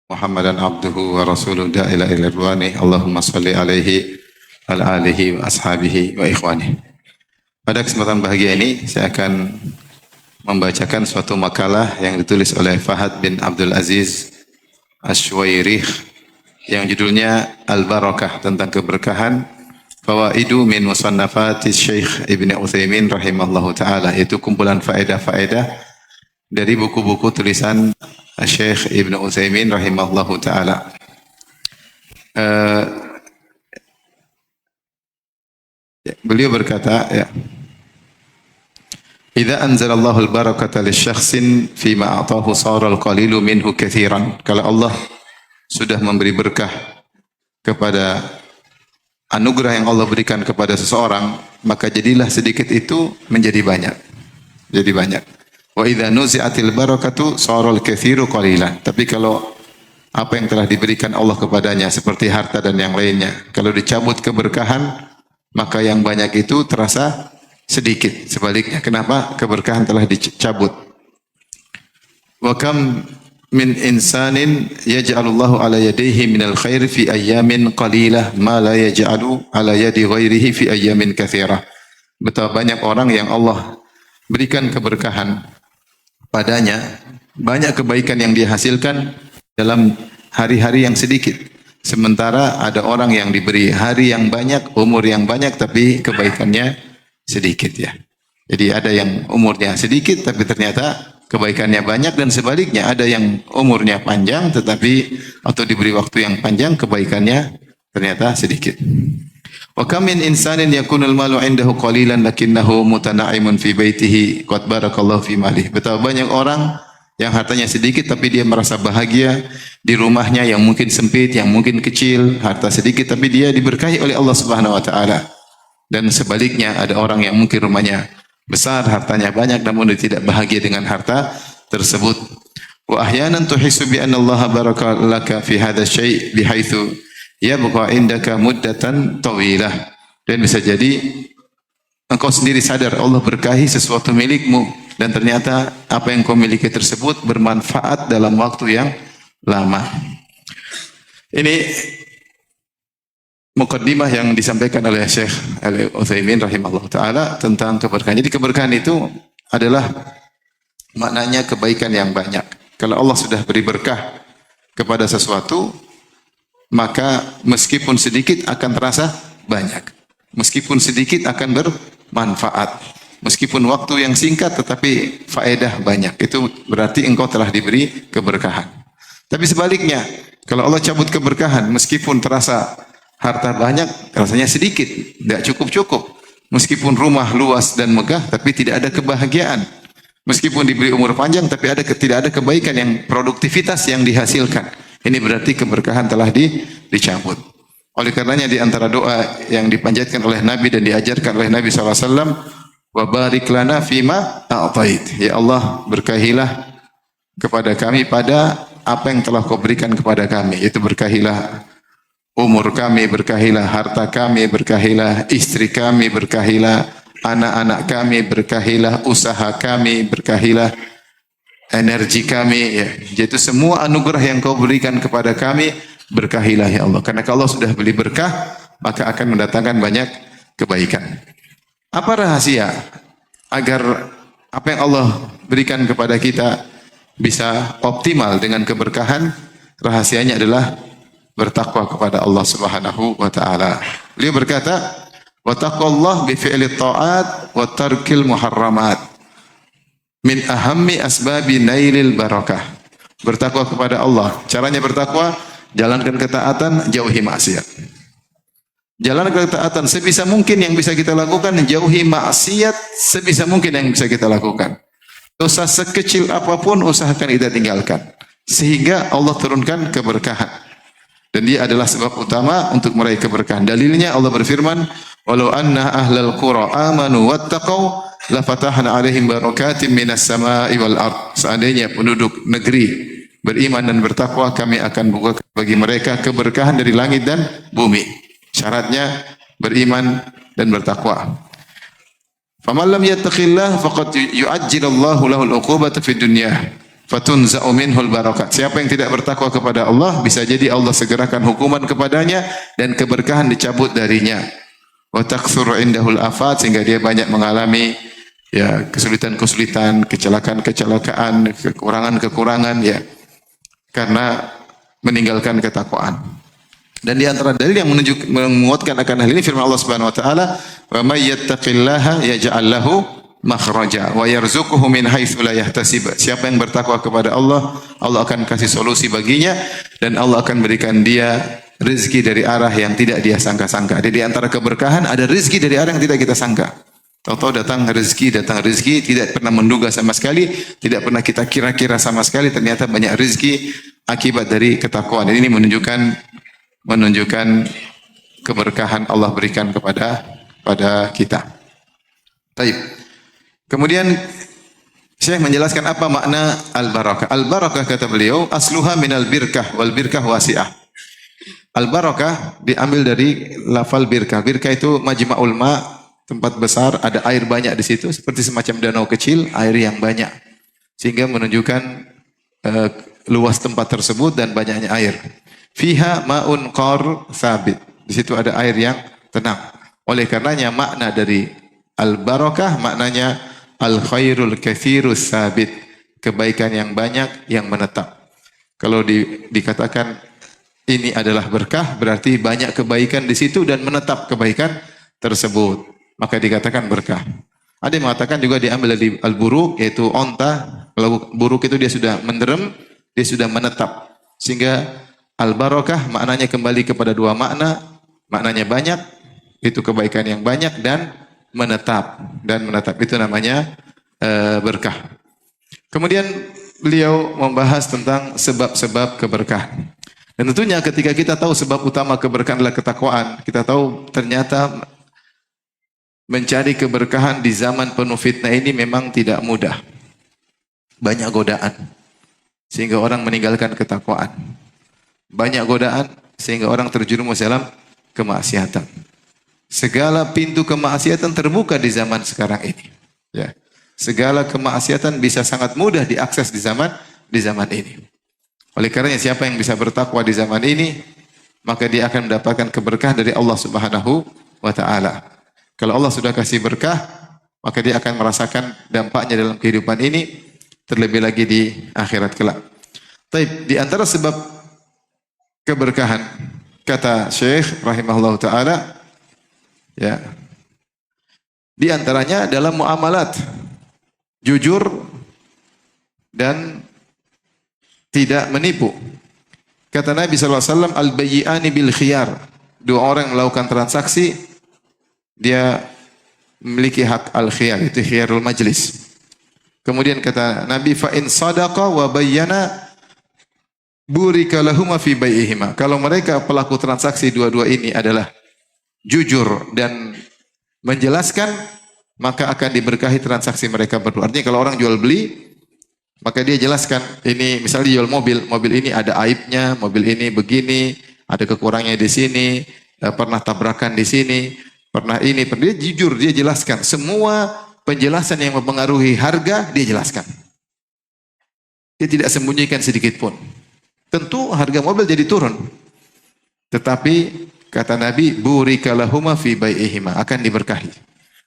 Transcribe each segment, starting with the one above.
Muhammadan abduhu wa rasuluhu da'ila ila ridwani. Allahumma salli alaihi wa ala alihi wa ashabihi wa ikhwani. Pada kesempatan bahagia ini saya akan membacakan suatu makalah yang ditulis oleh Fahad bin Abdul Aziz Ash-Shuwairih yang judulnya Al-Barakah, tentang keberkahan. Fawaidu min musannafati Syekh Ibn Utsaimin rahimahullahu ta'ala, yaitu kumpulan faedah-faedah dari buku-buku tulisan Syekh Ibn Utsaimin rahimahullahu ta'ala. Beliau berkata, ya, Idza anzalallahu al-barakata lisyakhsin fima a'tahu sara al-qalilu minhu katsiran. Kalau Allah sudah memberi berkah kepada anugerah yang Allah berikan kepada seseorang, maka jadilah sedikit itu menjadi banyak. Jadi banyak. Wa idza nuzi'atil barakatu sara al-katsiru qalilan. Tapi kalau apa yang telah diberikan Allah kepadanya seperti harta dan yang lainnya, kalau dicabut keberkahan, maka yang banyak itu terasa sedikit. Sebaliknya, kenapa? Keberkahan telah dicabut. Wa kam min insanin yaj'alullahu ala yadayhi minal khair fi ayyamin qalilah ma la yaj'alu ala yadi ghairihi fi ayyamin katsirah. Betapa banyak orang yang Allah berikan keberkahan padanya, banyak kebaikan yang dihasilkan dalam hari-hari yang sedikit. Sementara ada orang yang diberi hari yang banyak, umur yang banyak, tapi kebaikannya sedikit, ya. Jadi ada yang umurnya sedikit tapi ternyata kebaikannya banyak, dan sebaliknya ada yang umurnya panjang tetapi atau diberi waktu yang panjang, kebaikannya ternyata sedikit. Wa kam min insanin yakunul malu indahu qalilan lakinnahu mutana'imun fi baitihi qad barakallahu fi malihi. Betapa banyak orang yang hartanya sedikit tapi dia merasa bahagia di rumahnya yang mungkin sempit, yang mungkin kecil, harta sedikit tapi dia diberkahi oleh Allah Subhanahu wa taala. Dan sebaliknya ada orang yang mungkin rumahnya besar, hartanya banyak, namun dia tidak bahagia dengan harta tersebut. Wa ahyanan tuhissu bi anna Allah baraka laka fi hadha syai' bihaitsu yabqa indaka muddatan tawilah. Dan bisa jadi engkau sendiri sadar Allah berkahi sesuatu milikmu, dan ternyata apa yang kau miliki tersebut bermanfaat dalam waktu yang lama. Ini mukaddimah yang disampaikan oleh Syekh Al-Utsaimin rahimahullah ta'ala tentang keberkahan. Jadi keberkahan itu adalah maknanya kebaikan yang banyak. Kalau Allah sudah beri berkah kepada sesuatu, maka meskipun sedikit akan terasa banyak. Meskipun sedikit akan bermanfaat. Meskipun waktu yang singkat tetapi faedah banyak. Itu berarti engkau telah diberi keberkahan. Tapi sebaliknya, kalau Allah cabut keberkahan, meskipun terasa harta banyak, rasanya sedikit, tidak cukup-cukup. Meskipun rumah luas dan megah, tapi tidak ada kebahagiaan. Meskipun diberi umur panjang, tapi tidak ada kebaikan, yang produktivitas yang dihasilkan. Ini berarti keberkahan telah dicabut. Oleh karenanya di antara doa yang dipanjatkan oleh Nabi dan diajarkan oleh Nabi SAW, wa barik lana fima a'tait. Ya Allah, berkahilah kepada kami pada apa yang telah kau berikan kepada kami. Itu berkahilah umur kami, berkahilah harta kami, berkahilah istri kami, berkahilah anak-anak kami, berkahilah usaha kami, berkahilah energi kami, ya. Jadi semua anugerah yang kau berikan kepada kami, berkahilah ya Allah. Karena kalau Allah sudah beri berkah, maka akan mendatangkan banyak kebaikan. Apa rahasia agar apa yang Allah berikan kepada kita bisa optimal dengan keberkahan? Rahasianya adalah bertakwa kepada Allah Subhanahu wa taala. Beliau berkata, "Wa taqwallah bi fi'li ta'at wa tarkil muharramat min ahammi asbabi nailil barakah." Bertakwa kepada Allah. Caranya bertakwa, jalankan ketaatan, jauhi maksiat. Jalankan ketaatan sebisa mungkin yang bisa kita lakukan, jauhi maksiat sebisa mungkin yang bisa kita lakukan. Dosa sekecil apapun usahakan kita tinggalkan, sehingga Allah turunkan keberkahan. Dan dia adalah sebab utama untuk meraih keberkahan. Dalilnya Allah berfirman, "Walau anna ahlal qura amanu wattaqau la fatahna 'alaihim barakatim minas sama'i wal ard." Seandainya penduduk negeri beriman dan bertakwa, kami akan buka bagi mereka keberkahan dari langit dan bumi. Syaratnya beriman dan bertakwa. Faman lam yattaqillah faqad yu'ajjilallahu lahu al-'uqubata fid dunya fatunza'u minhul barakat. Siapa yang tidak bertakwa kepada Allah, bisa jadi Allah segerakan hukuman kepadanya dan keberkahan dicabut darinya. Wa taktsuru indahul afat, sehingga dia banyak mengalami ya kesulitan-kesulitan, kecelakaan-kecelakaan, kekurangan-kekurangan ya karena meninggalkan ketakwaan. Dan di antara dalil yang menguatkan akan hal ini firman Allah Subhanahu wa taala, "Wa may yattaqillaha yaj'al lahu makhraja wa yarzuquhu min haitsu la yahtasib." Siapa yang bertakwa kepada Allah, Allah akan kasih solusi baginya dan Allah akan berikan dia rezeki dari arah yang tidak dia sangka-sangka. Jadi di antara keberkahan ada rezeki dari arah yang tidak kita sangka. Tahu-tahu datang rezeki, tidak pernah menduga sama sekali, tidak pernah kita kira-kira sama sekali, ternyata banyak rezeki akibat dari ketakwaan. Ini menunjukkan keberkahan Allah berikan pada kita. Baik. Kemudian Syekh menjelaskan apa makna al-barakah. Al-barakah kata beliau, asluha minal birkah wal birkah wasi'ah. Al-barakah diambil dari lafal birkah. Birkah itu majma'ul ma', tempat besar, ada air banyak di situ, seperti semacam danau kecil, air yang banyak. Sehingga menunjukkan luas tempat tersebut dan banyaknya air. Fiha ma'un qar sabit. Di situ ada air yang tenang. Oleh karenanya makna dari al-barakah maknanya al-khairul katsirus sabit. Kebaikan yang banyak yang menetap. Kalau dikatakan ini adalah berkah, berarti banyak kebaikan di situ dan menetap kebaikan tersebut. Maka dikatakan berkah. Ada yang mengatakan juga diambil dari al-buruk, yaitu onta. Kalau buruk itu dia sudah menderem, dia sudah menetap. Sehingga al-barakah maknanya kembali kepada dua makna. Maknanya banyak, itu kebaikan yang banyak, dan menetap. Dan menetap itu namanya berkah. Kemudian beliau membahas tentang sebab-sebab keberkahan. Dan tentunya ketika kita tahu sebab utama keberkahan adalah ketakwaan, kita tahu ternyata mencari keberkahan di zaman penuh fitnah ini memang tidak mudah. Banyak godaan sehingga orang meninggalkan ketakwaan. Banyak godaan sehingga orang terjerumus dalam kemaksiatan. Segala pintu kemaksiatan terbuka di zaman sekarang ini. Ya. Segala kemaksiatan bisa sangat mudah diakses di zaman ini. Oleh karenanya siapa yang bisa bertakwa di zaman ini, maka dia akan mendapatkan keberkahan dari Allah Subhanahu wa taala. Kalau Allah sudah kasih berkah, maka dia akan merasakan dampaknya dalam kehidupan ini, terlebih lagi di akhirat kelak. Baik, di antara sebab keberkahan, kata Syekh rahimahullah taala, ya, di antaranya dalam muamalat, jujur dan tidak menipu. Kata Nabi SAW, al-bayyi'ani bil khiyar. Dua orang melakukan transaksi, dia memiliki hak al-khiyar, itu khiyarul majlis. Kemudian kata Nabi, fa in sadaqa wa bayyana burika lahuma fi bai'ihima. Kalau mereka pelaku transaksi dua-dua ini adalah jujur dan menjelaskan, maka akan diberkahi transaksi mereka berdua. Artinya kalau orang jual beli, maka dia jelaskan, ini misalnya dia jual mobil ini ada aibnya, mobil ini begini, ada kekurangannya di sini, pernah tabrakan di sini, pernah ini, dia jujur, dia jelaskan. Semua penjelasan yang mempengaruhi harga, dia jelaskan. Dia tidak sembunyikan sedikit pun. Tentu harga mobil jadi turun. Tetapi kata Nabi, burika lahuma fi bai'ihima, akan diberkahi.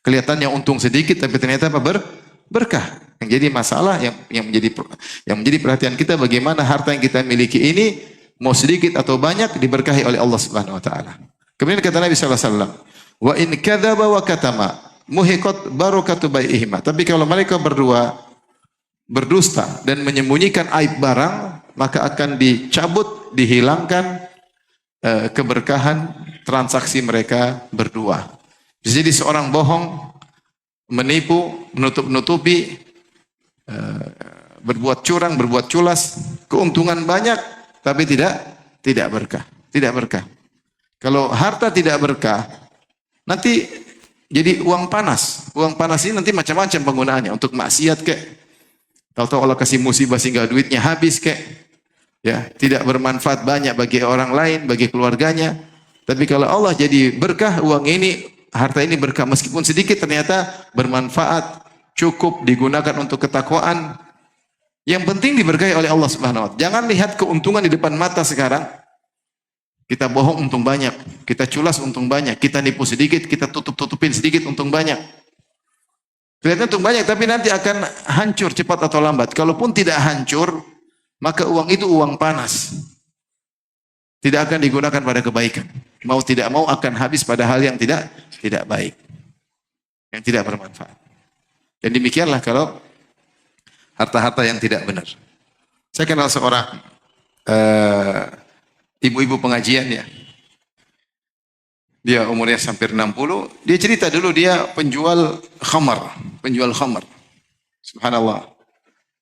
Kelihatannya untung sedikit, tapi ternyata apa? Berkah. Yang jadi masalah, yang menjadi perhatian kita, bagaimana harta yang kita miliki ini, mau sedikit atau banyak, diberkahi oleh Allah Subhanahu wa taala. Kemudian kata Nabi sallallahu alaihi wasallam, wa in kadzaba wa katama muhiqat barakatu bai'ihima. Tapi kalau mereka berdua berdusta dan menyembunyikan aib barang, maka akan dicabut, dihilangkan keberkahan transaksi mereka berdua. Jadi seorang bohong, menipu, menutup-nutupi, berbuat curang, berbuat culas, keuntungan banyak, tapi tidak berkah. Tidak berkah. Kalau harta tidak berkah, nanti jadi uang panas. Uang panas ini nanti macam-macam penggunaannya, untuk maksiat kek. Tahu-tahu Allah kasih musibah sehingga duitnya habis kek. Ya, tidak bermanfaat banyak bagi orang lain, bagi keluarganya. Tapi kalau Allah jadi berkah, uang ini, harta ini berkah, meskipun sedikit ternyata bermanfaat, cukup digunakan untuk ketakwaan, Yang penting diberkahi oleh Allah Subhanahu wa taala. Jangan lihat keuntungan di depan mata sekarang. Kita bohong untung banyak, kita culas untung banyak, kita nipu sedikit, kita tutup-tutupin sedikit untung banyak. Kelihatan untung banyak tapi nanti akan hancur cepat atau lambat. Kalaupun tidak hancur, maka uang itu uang panas. Tidak akan digunakan pada kebaikan. Mau tidak mau akan habis pada hal yang tidak baik. Yang tidak bermanfaat. Dan demikianlah kalau harta-harta yang tidak benar. Saya kenal seorang ibu-ibu pengajian ya. Dia umurnya hampir 60. Dia cerita dulu dia penjual khamar. Subhanallah.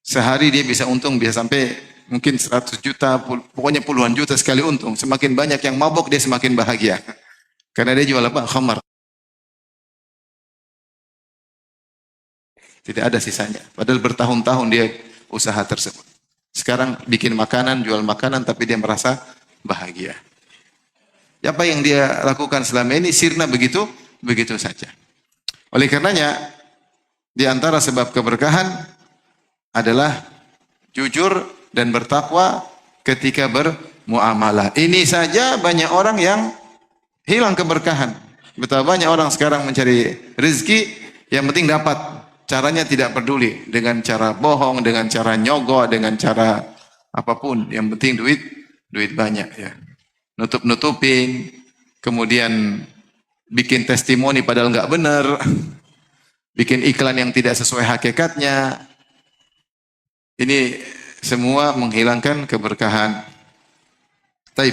Sehari dia bisa untung bisa sampai mungkin 100 juta, pokoknya puluhan juta sekali untung. Semakin banyak yang mabok dia semakin bahagia. Karena dia jual apa? Khamar. Tidak ada sisanya. Padahal bertahun-tahun dia usaha tersebut. Sekarang bikin makanan, jual makanan tapi dia merasa bahagia. Apa yang dia lakukan selama ini sirna begitu saja. Oleh karenanya di antara sebab keberkahan adalah jujur dan bertakwa ketika bermuamalah. Ini saja banyak orang yang hilang keberkahan. Betapa banyak orang sekarang mencari rezeki yang penting dapat. Caranya tidak peduli dengan cara bohong, dengan cara nyogok, dengan cara apapun. Yang penting duit banyak ya. Nutup-nutupin, kemudian bikin testimoni padahal nggak benar, bikin iklan yang tidak sesuai hakikatnya. Ini semua menghilangkan keberkahan. Taib.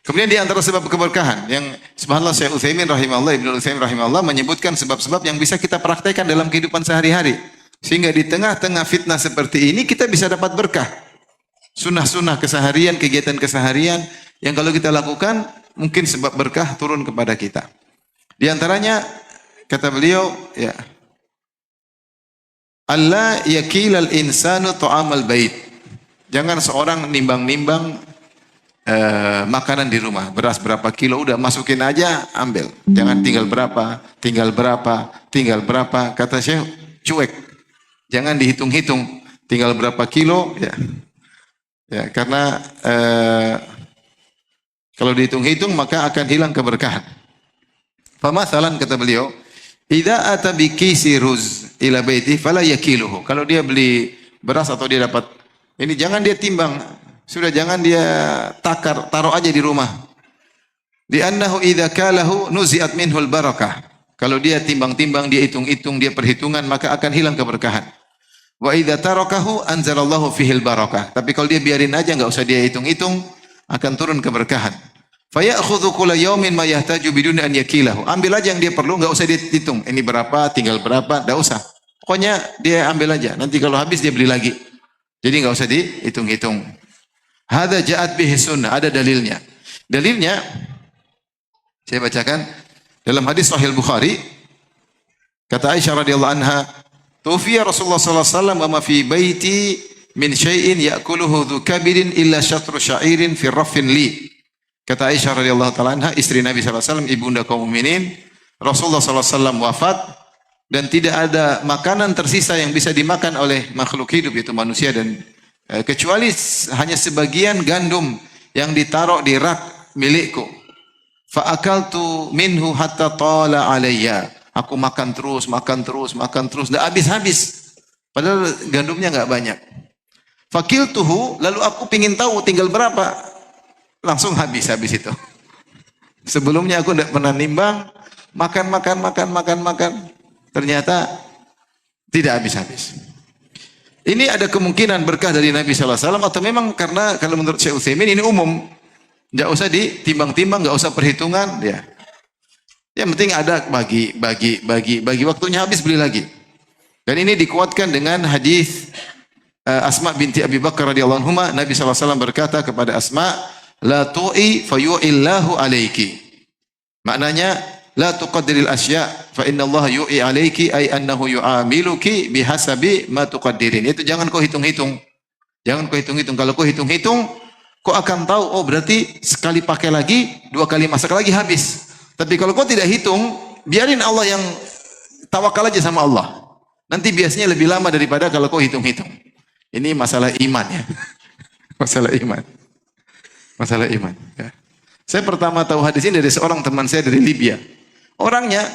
Kemudian di antara sebab keberkahan yang subhanallah Syekh Utsaimin rahimahullah, Ibnu Utsaimin rahimahullah menyebutkan sebab-sebab yang bisa kita praktekkan dalam kehidupan sehari-hari. Sehingga di tengah-tengah fitnah seperti ini kita bisa dapat berkah. Sunnah-sunnah keseharian, kegiatan keseharian yang kalau kita lakukan mungkin sebab berkah turun kepada kita. Di antaranya kata beliau ya Allah yakilal insanu ta'amal bait. Jangan seorang nimbang-nimbang makanan di rumah, beras berapa kilo, udah masukin aja, ambil. Jangan tinggal berapa. Kata Syekh, cuek. Jangan dihitung-hitung, tinggal berapa kilo, ya. Ya, karena kalau dihitung-hitung maka akan hilang keberkahan. Famathalan kata beliau, idza ata bi kisi ruz ila baiti fala yakiluhu. Kalau dia beli beras atau dia dapat ini jangan dia timbang. Sudah jangan dia takar, taruh aja di rumah. Di annahu idza kalahu nuzi'at minhul barakah. Kalau dia timbang-timbang, dia hitung-hitung, dia perhitungan, maka akan hilang keberkahan. Wa idza tarakahu anzalallahu fihil barakah. Tapi kalau dia biarin aja, enggak usah dia hitung-hitung, akan turun keberkahan. Fa ya'khudhu kulla yawmin ma yahtaju bidun an yakilahu. Ambil aja yang dia perlu, enggak usah dia hitung. Ini berapa, tinggal berapa, enggak usah. Pokoknya dia ambil aja. Nanti kalau habis dia beli lagi. Jadi enggak usah dihitung-hitung. Hada ja'at bihi sunnah, ada dalilnya. Dalilnya saya bacakan dalam hadis Sahih Bukhari kata Aisyah radhiyallahu anha, "Tufiya Rasulullah sallallahu alaihi wasallam wa ma fi baiti min syai'in ya'kuluhu dzu kabirin illa syatru sya'irin fi raffin li." Kata Aisyah radhiyallahu taala anha, istri Nabi sallallahu alaihi wasallam, ibunda kaum mukminin, Rasulullah sallallahu alaihi wasallam wafat dan tidak ada makanan tersisa yang bisa dimakan oleh makhluk hidup yaitu manusia dan kecuali hanya sebagian gandum yang ditaruh di rak milikku. Fa akaltu minhu hatta tala alayya. Aku makan terus, enggak habis-habis. Padahal gandumnya enggak banyak. Fakiltuhu, lalu aku pingin tahu tinggal berapa. Langsung habis itu. Sebelumnya aku enggak pernah nimbang, makan. Ternyata tidak habis-habis. Ini ada kemungkinan berkah dari Nabi sallallahu alaihi wasallam atau memang karena kalau menurut Syekh Utsaimin ini umum. Enggak usah ditimbang-timbang, enggak usah perhitungan, ya. Yang penting ada bagi waktunya habis beli lagi. Dan ini dikuatkan dengan hadis Asma binti Abi Bakar radhiyallahu anhuma, Nabi sallallahu alaihi wasallam berkata kepada Asma, "La tu'i fayu'illahu alayki." Maknanya la tuqaddiril asya fa inna Allah yu'i alayki ay annahu yu'amiluki bihasabi ma tuqaddirin. Itu jangan kau hitung-hitung. Kalau kau hitung-hitung, kau akan tahu oh berarti sekali pakai lagi, dua kali masak lagi habis. Tapi kalau kau tidak hitung, biarin Allah yang tawakal aja sama Allah. Nanti biasanya lebih lama daripada kalau kau hitung-hitung. Ini masalah iman ya. Masalah iman. Masalah iman. Ya. Saya pertama tahu hadis ini dari seorang teman saya dari Libya. Orangnya,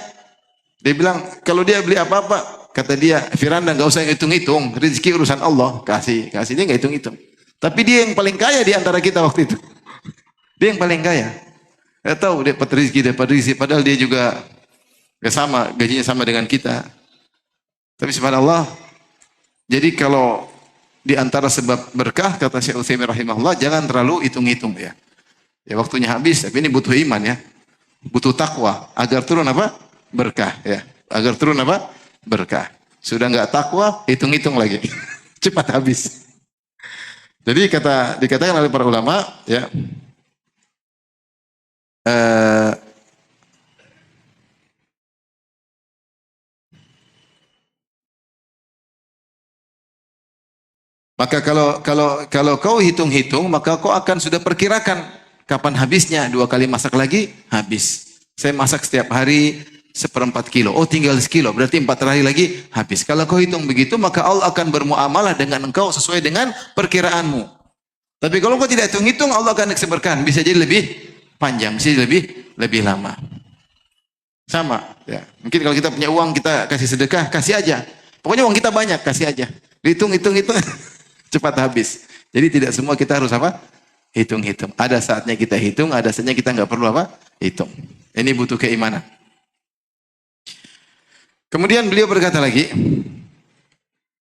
dia bilang, kalau dia beli apa-apa, kata dia, Firanda nggak usah hitung-hitung, rezeki urusan Allah, kasih, dia nggak hitung-hitung. Tapi dia yang paling kaya di antara kita waktu itu. Dia yang paling kaya. Saya tahu dia dapat rezeki, padahal dia juga gak sama, gajinya sama dengan kita. Tapi subhanallah, jadi kalau di antara sebab berkah, kata Syekh Utsaimin rahimahullah, jangan terlalu hitung-hitung ya. Ya waktunya habis, tapi ini butuh iman ya. Butuh takwa agar turun apa? Berkah ya. Agar turun apa? Berkah. Sudah enggak takwa, hitung-hitung lagi. Cepat habis. Jadi dikatakan oleh para ulama ya, eh, maka kalau kau hitung-hitung, maka kau akan sudah perkirakan kapan habisnya. 2 kali masak lagi habis. Saya masak setiap hari 1/4 kilo. Oh tinggal sekilo, berarti 4 hari lagi habis. Kalau kau hitung begitu, maka Allah akan bermuamalah dengan engkau sesuai dengan perkiraanmu. Tapi kalau kau tidak hitung-hitung, Allah akan kasih berkah. Bisa jadi lebih panjang, bisa jadi lebih lama. Sama. Ya. Mungkin kalau kita punya uang, kita kasih sedekah, kasih aja. Pokoknya uang kita banyak, kasih aja. Hitung. Cepat habis. Jadi tidak semua kita harus apa? Hitung-hitung. Ada saatnya kita hitung, ada saatnya kita nggak perlu apa? Hitung. Ini butuh keimanan. Kemudian beliau berkata lagi,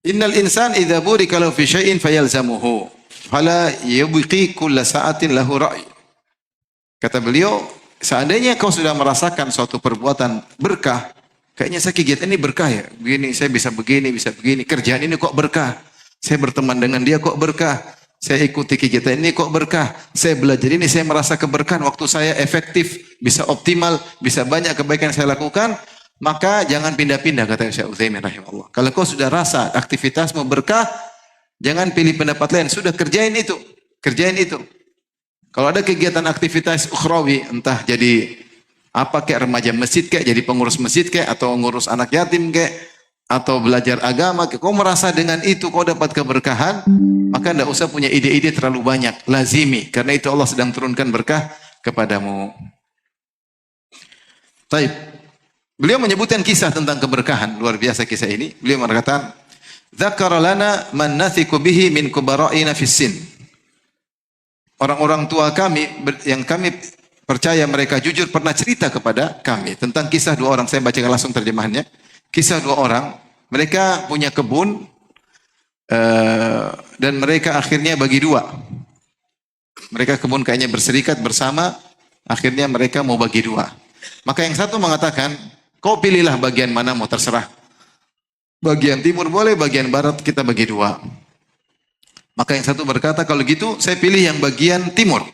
Innal insan idza burika lahu fi syai'in fayalzamuhu fala yubqi kulla sa'atin lahu ra'i. Kata beliau, seandainya kau sudah merasakan suatu perbuatan berkah, kayaknya saya kegiatan ini berkah ya. Begini, saya bisa begini, kerjaan ini kok berkah. Saya berteman dengan dia kok berkah. Saya ikuti kegiatan ini kok berkah. Saya belajar ini, saya merasa keberkahan. Waktu saya efektif, bisa optimal, bisa banyak kebaikan yang saya lakukan. Maka jangan pindah-pindah, kata Syekh Utsaimin rahimahullah. Kalau kau sudah rasa aktivitasmu berkah, jangan pilih pendapat lain. Sudah kerjain itu. Kalau ada kegiatan aktivitas ukhrawi, entah jadi apa kayak remaja masjid kayak, jadi pengurus masjid kayak, atau ngurus anak yatim kayak, atau belajar agama, kau merasa dengan itu kau dapat keberkahan, maka tidak usah punya ide-ide terlalu banyak, lazimi, karena itu Allah sedang turunkan berkah kepadamu. Baik, beliau menyebutkan kisah tentang keberkahan, luar biasa kisah ini. Beliau mengatakan, "Dzakara lana man nathiqu bihi min kubara'ina fis sin." Orang-orang tua kami yang kami percaya mereka jujur pernah cerita kepada kami tentang kisah 2 orang. Saya bacakan langsung terjemahannya. Kisah 2 orang, mereka punya kebun dan mereka akhirnya bagi 2. Mereka kebun kayaknya berserikat bersama, akhirnya mereka mau bagi 2. Maka yang satu mengatakan, kau pilihlah bagian mana mau terserah. Bagian timur boleh, bagian barat kita bagi 2. Maka yang satu berkata, kalau gitu saya pilih yang bagian timur.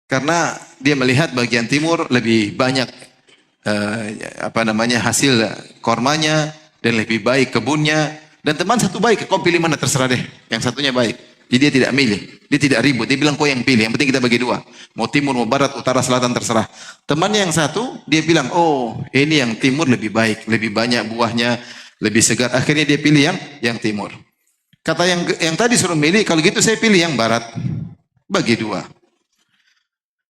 Karena dia melihat bagian timur lebih banyak hasil kormanya dan lebih baik kebunnya. Dan teman satu baik, kau pilih mana terserah deh. Yang satunya baik. Jadi dia tidak milih, dia tidak ribut. Dia bilang kau yang pilih. Yang penting kita bagi 2. Mau timur, mau barat, utara, selatan terserah. Temannya yang satu dia bilang, oh ini yang timur lebih baik, lebih banyak buahnya, lebih segar. Akhirnya dia pilih yang timur. Kata yang tadi suruh milih, kalau gitu saya pilih yang barat. Bagi 2.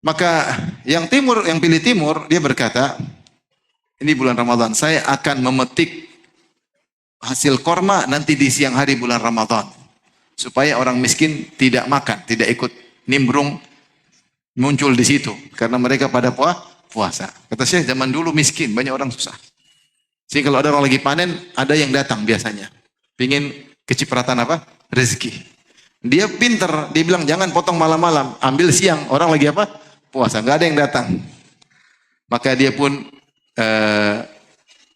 Maka yang timur, yang pilih timur, dia berkata, ini bulan Ramadan, saya akan memetik hasil korma nanti di siang hari bulan Ramadan. Supaya orang miskin tidak makan, tidak ikut nimbrung muncul di situ. Karena mereka pada puasa. Kata saya, zaman dulu miskin, banyak orang susah. Sehingga kalau ada orang lagi panen, ada yang datang biasanya. Pingin kecipratan apa? Rezeki. Dia pinter, dia bilang jangan potong malam-malam, ambil siang, orang lagi apa? Puasa, nggak ada yang datang. Maka dia pun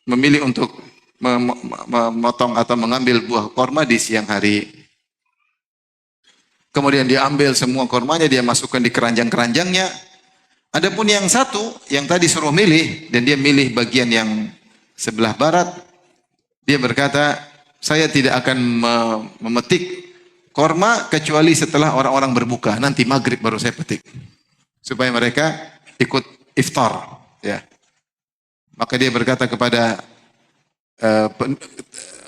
memilih untuk memotong atau mengambil buah korma di siang hari. Kemudian dia ambil semua kormanya, dia masukkan di keranjang-keranjangnya. Adapun yang satu, yang tadi suruh milih, dan dia milih bagian yang sebelah barat, dia berkata, saya tidak akan memetik korma kecuali setelah orang-orang berbuka. Nanti maghrib baru saya petik. Supaya mereka ikut iftar. Ya. Maka dia berkata kepada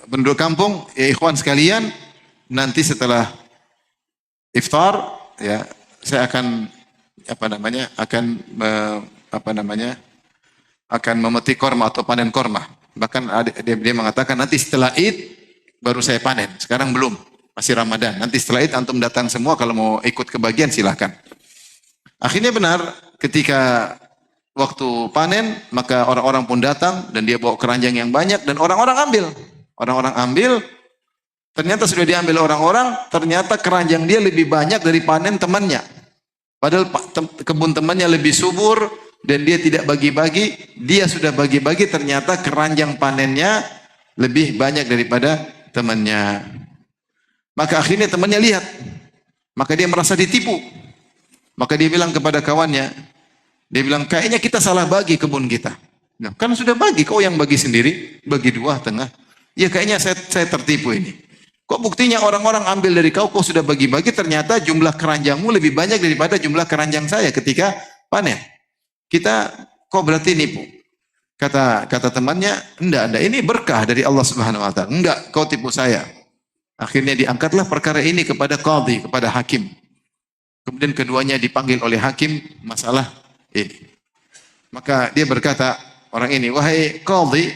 penduduk kampung, ya ikhwan sekalian, nanti setelah iftar ya saya akan akan memetik korma atau panen korma. Bahkan dia mengatakan nanti setelah Id baru saya panen. Sekarang belum, masih Ramadan. Nanti setelah Id antum datang semua kalau mau ikut kebagian silahkan. Akhirnya benar ketika waktu panen maka orang-orang pun datang dan dia bawa keranjang yang banyak dan orang-orang ambil. Orang-orang ambil, ternyata sudah diambil orang-orang, ternyata keranjang dia lebih banyak dari panen temannya. Padahal kebun temannya lebih subur dan dia tidak bagi-bagi, dia sudah bagi-bagi, ternyata keranjang panennya lebih banyak daripada temannya. Maka akhirnya temannya lihat, maka dia merasa ditipu. Maka dia bilang kepada kawannya, dia bilang kayaknya kita salah bagi kebun kita. Nah, kan sudah bagi, kau yang bagi sendiri, bagi dua tengah. Ya kayaknya saya tertipu ini. Kok buktinya orang-orang ambil dari kau sudah bagi-bagi, ternyata jumlah keranjangmu lebih banyak daripada jumlah keranjang saya ketika panen. Kok berarti nipu? Kata temannya, enggak, ini berkah dari Allah Subhanahu wa taala. Enggak, kau tipu saya. Akhirnya diangkatlah perkara ini kepada qadhi, kepada hakim. Kemudian keduanya dipanggil oleh hakim masalah ini. Maka dia berkata, orang ini, wahai qadhi,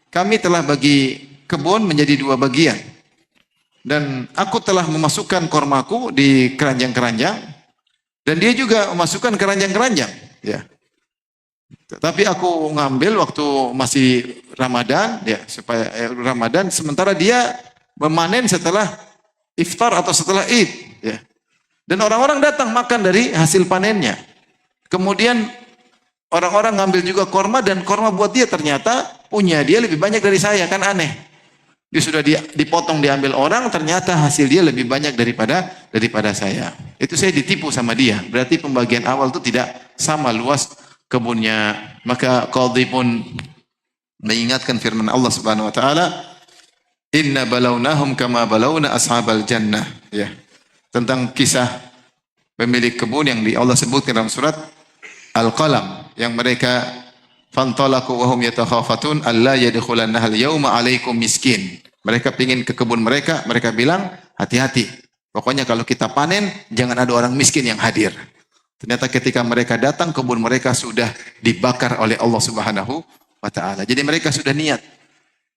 kami telah bagi kebun menjadi dua bagian. Dan aku telah memasukkan kormaku di keranjang-keranjang. Dan dia juga memasukkan keranjang-keranjang. Ya. Tapi aku ngambil waktu masih Ramadan, ya, supaya Ramadan, sementara dia memanen setelah iftar atau setelah Id. Ya. Dan orang-orang datang makan dari hasil panennya. Kemudian orang-orang ngambil juga korma dan korma buat dia ternyata punya dia lebih banyak dari saya, kan aneh. Dia sudah dipotong diambil orang, ternyata hasil dia lebih banyak daripada saya. Itu saya ditipu sama dia. Berarti pembagian awal itu tidak sama luas kebunnya. Maka qadhi pun mengingatkan firman Allah Subhanahu wa taala, "Inna balawnahum kama balawna ashabal jannah." Ya. Tentang kisah pemilik kebun yang Allah sebutkan dalam surat Al-Qalam yang mereka fantalaqu wa hum yatakhafatun alla yadkhulannaha al-yawma 'alaikum miskin. Mereka ingin ke kebun mereka bilang, hati-hati. Pokoknya kalau kita panen, jangan ada orang miskin yang hadir. Ternyata ketika mereka datang, kebun mereka sudah dibakar oleh Allah Subhanahu wa taala. Jadi mereka sudah niat.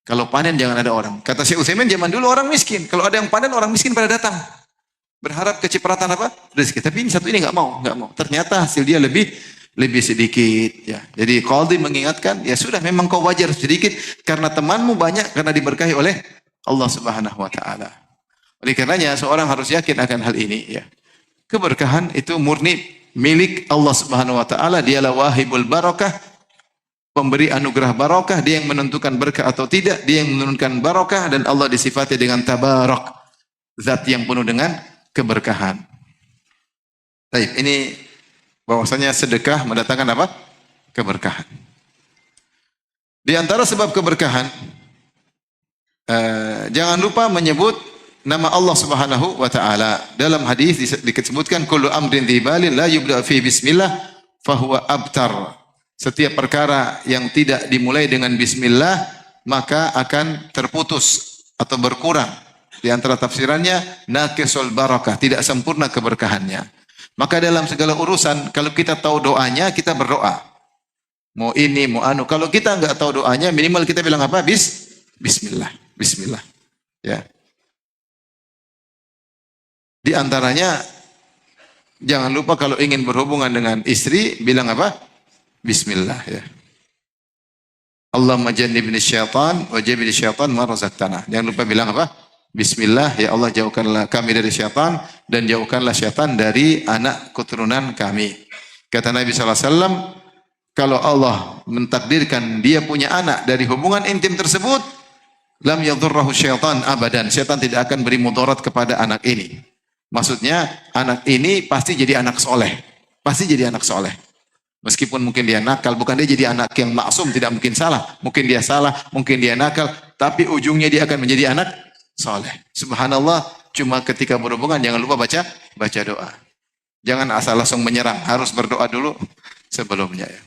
Kalau panen jangan ada orang. Kata Syekh Utsaimin, zaman dulu orang miskin. Kalau ada yang panen, orang miskin pada datang. Berharap kecipratan apa? Rezeki. Tapi ini satu ini enggak mau. Ternyata hasil dia lebih sedikit, ya. Jadi qadhi mengingatkan, ya sudah memang kau wajar sedikit karena temanmu banyak, karena diberkahi oleh Allah Subhanahu wa taala. Oleh karenanya seorang harus yakin akan hal ini, ya. Keberkahan itu murni milik Allah Subhanahu wa taala, dialah wahibul barakah, pemberi anugerah barakah, dia yang menentukan berkah atau tidak, dia yang menurunkan barakah, dan Allah disifati dengan tabarak, zat yang penuh dengan keberkahan. Baik, ini bahwasanya sedekah mendatangkan apa? Keberkahan. Di antara sebab keberkahan, jangan lupa menyebut nama Allah Subhanahu wa taala. Dalam hadis disebutkan kullu amrin dzibalin la yubda fi bismillah fahuwa abtar. Setiap perkara yang tidak dimulai dengan bismillah maka akan terputus atau berkurang. Di antara tafsirannya naqisul barakah, tidak sempurna keberkahannya. Maka dalam segala urusan, kalau kita tahu doanya, kita berdoa. Mau ini, mau anu. Kalau kita enggak tahu doanya, minimal kita bilang apa? Bismillah. Bismillah. Ya. Di antaranya, jangan lupa kalau ingin berhubungan dengan istri, bilang apa? Bismillah. Ya. Allahumma jannibni syaitan, wa jannibni syaitan ma razaqtana. Jangan lupa bilang apa? Bismillah, ya Allah jauhkanlah kami dari syaitan dan jauhkanlah syaitan dari anak keturunan kami. Kata Nabi SAW, kalau Allah mentakdirkan dia punya anak dari hubungan intim tersebut, lam yadhurrahu syaitan abadan. Syaitan tidak akan beri mudarat kepada anak ini. Maksudnya anak ini pasti jadi anak soleh. Pasti jadi anak soleh. Meskipun mungkin dia nakal, bukan dia jadi anak yang maksum, tidak mungkin salah. Mungkin dia salah, mungkin dia nakal, tapi ujungnya dia akan menjadi anak soleh. Subhanallah, cuma ketika berhubungan jangan lupa baca doa. Jangan asal langsung menyerang, harus berdoa dulu sebelumnya. Ya.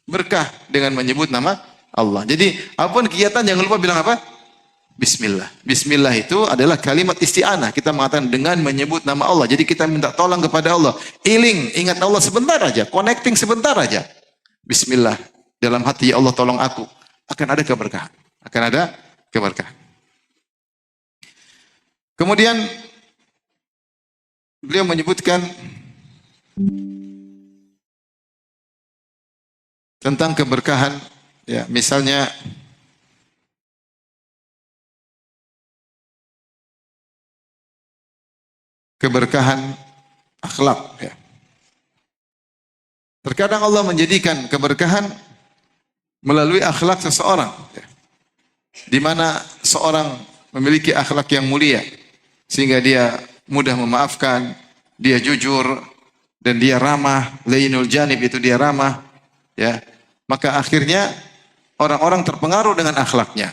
Berkah dengan menyebut nama Allah. Jadi apapun kegiatan jangan lupa bilang apa? Bismillah. Bismillah itu adalah kalimat isti'anah. Kita mengatakan dengan menyebut nama Allah. Jadi kita minta tolong kepada Allah. Iling, ingat Allah sebentar aja. Connecting sebentar aja. Bismillah. Dalam hati, ya Allah tolong aku. Akan ada keberkahan. Akan ada keberkahan. Kemudian beliau menyebutkan tentang keberkahan, ya, misalnya keberkahan akhlak, ya. Terkadang Allah menjadikan keberkahan melalui akhlak seseorang, ya. Di mana seorang memiliki akhlak yang mulia sehingga dia mudah memaafkan, dia jujur dan dia ramah, lainul janib itu dia ramah, ya. Maka akhirnya orang-orang terpengaruh dengan akhlaknya.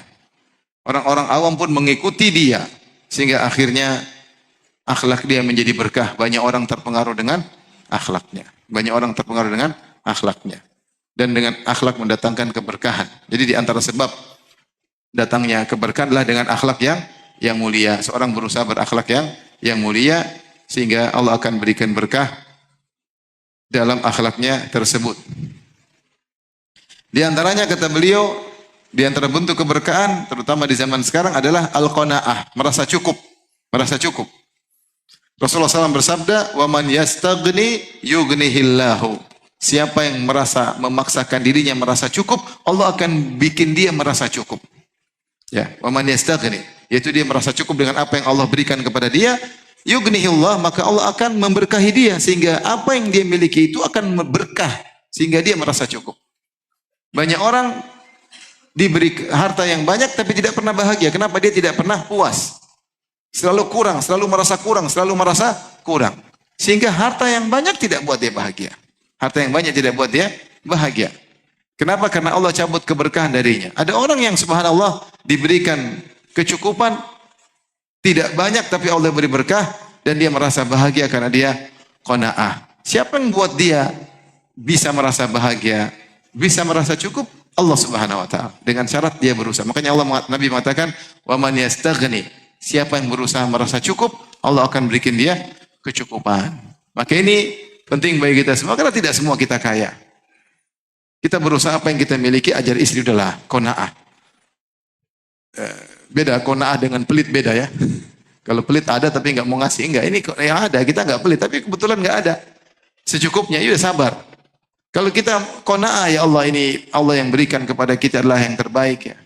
Orang-orang awam pun mengikuti dia sehingga akhirnya akhlak dia menjadi berkah. Banyak orang terpengaruh dengan akhlaknya. Banyak orang terpengaruh dengan akhlaknya. Dan dengan akhlak mendatangkan keberkahan. Jadi di antara sebab datangnya keberkahan adalah dengan akhlak yang mulia. Seorang berusaha berakhlak yang mulia sehingga Allah akan berikan berkah dalam akhlaknya tersebut. Di antaranya kata beliau, di antara bentuk keberkahan terutama di zaman sekarang adalah al-qanaah, merasa cukup, merasa cukup. Rasulullah SAW bersabda, "Wa man yastaghni yughnihillahu." Siapa yang merasa memaksakan dirinya merasa cukup, Allah akan bikin dia merasa cukup. Ya, wa man yastaghni, yaitu dia merasa cukup dengan apa yang Allah berikan kepada dia, yughnihillah, maka Allah akan memberkahi dia sehingga apa yang dia miliki itu akan berkah sehingga dia merasa cukup. Banyak orang diberi harta yang banyak tapi tidak pernah bahagia. Kenapa? Dia tidak pernah puas. Selalu kurang, selalu merasa kurang, selalu merasa kurang. Sehingga harta yang banyak tidak buat dia bahagia. Harta yang banyak tidak buat dia bahagia. Kenapa? Karena Allah cabut keberkahan darinya. Ada orang yang subhanallah diberikan kecukupan tidak banyak tapi Allah beri berkah dan dia merasa bahagia karena dia qanaah. Siapa yang buat dia bisa merasa bahagia, bisa merasa cukup? Allah Subhanahu wa taala. Dengan syarat dia berusaha. Makanya Nabi mengatakan, "Wa man yastaghni." Siapa yang berusaha merasa cukup, Allah akan berikan dia kecukupan. Maka ini penting bagi kita semua karena tidak semua kita kaya. Kita berusaha apa yang kita miliki, ajar istri udahlah qanaah. Beda qanaah dengan pelit, beda ya. Kalau pelit ada tapi enggak mau ngasih, enggak. Ini yang ada, kita enggak pelit tapi kebetulan enggak ada. Secukupnya, ya sabar. Kalau kita qanaah, ya Allah, ini Allah yang berikan kepada kita adalah yang terbaik, ya.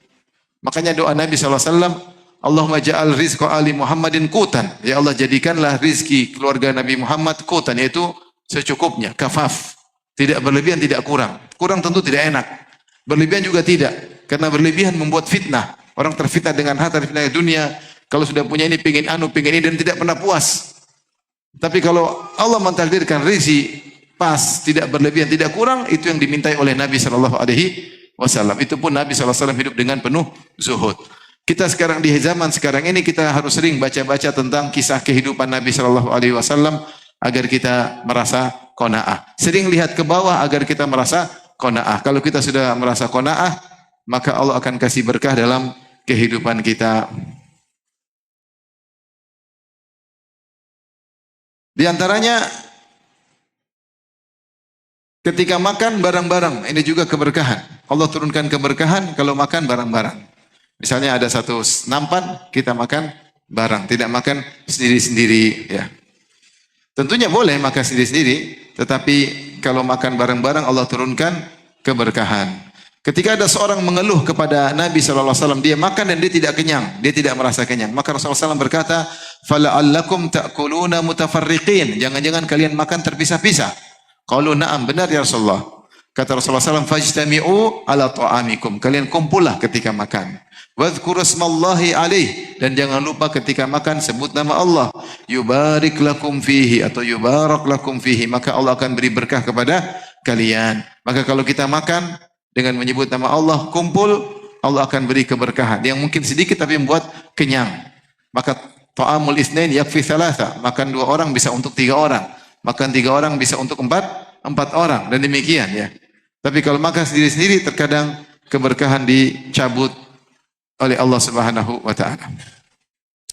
Makanya doa Nabi SAW, Allahumma ja'al rizqa ali Muhammadin qutan. Ya Allah, jadikanlah rizki keluarga Nabi Muhammad qutan, yaitu secukupnya, kafaf. Tidak berlebihan, tidak kurang. Kurang tentu tidak enak. Berlebihan juga tidak. Karena berlebihan membuat fitnah. Orang terfitnah dengan harta, fitnah dunia. Kalau sudah punya ini, pingin ini, dan tidak pernah puas. Tapi kalau Allah mentakdirkan rizki pas, tidak berlebihan, tidak kurang, itu yang dimintai oleh Nabi SAW. Itu pun Nabi SAW hidup dengan penuh zuhud. Kita sekarang di zaman sekarang ini kita harus sering baca-baca tentang kisah kehidupan Nabi SAW agar kita merasa qanaah. Sering lihat ke bawah agar kita merasa qanaah. Kalau kita sudah merasa qanaah, maka Allah akan kasih berkah dalam kehidupan kita. Di antaranya ketika makan bareng-bareng, ini juga keberkahan. Allah turunkan keberkahan kalau makan bareng-bareng. Misalnya ada satu nampan, kita makan bareng, tidak makan sendiri-sendiri, ya. Tentunya boleh makan sendiri-sendiri, tetapi kalau makan bareng-bareng Allah turunkan keberkahan. Ketika ada seorang mengeluh kepada Nabi SAW, dia makan dan dia tidak kenyang, dia tidak merasa kenyang. Maka Rasulullah SAW berkata, "Fala'allakum ta'kuluna mutafarriqin." Jangan-jangan kalian makan terpisah-pisah. Qalu na'am, benar ya Rasulullah. Kata Rasulullah SAW, "Fajtami'u ala ta'amikum." Kalian kumpullah ketika makan. Wadhkuru ismallahi alaih, dan jangan lupa ketika makan sebut nama Allah. Yubarik lakum fihi atau yubarak lakum fihi, maka Allah akan beri berkah kepada kalian. Maka kalau kita makan dengan menyebut nama Allah, kumpul, Allah akan beri keberkahan yang mungkin sedikit tapi membuat kenyang. Maka ta'amul isnain yakfi thalatha, makan 2 orang bisa untuk 3 orang. Makan 3 orang bisa untuk 4 orang, dan demikian, ya. Tapi kalau makan sendiri-sendiri terkadang keberkahan dicabut oleh Allah Subhanahu wa taala.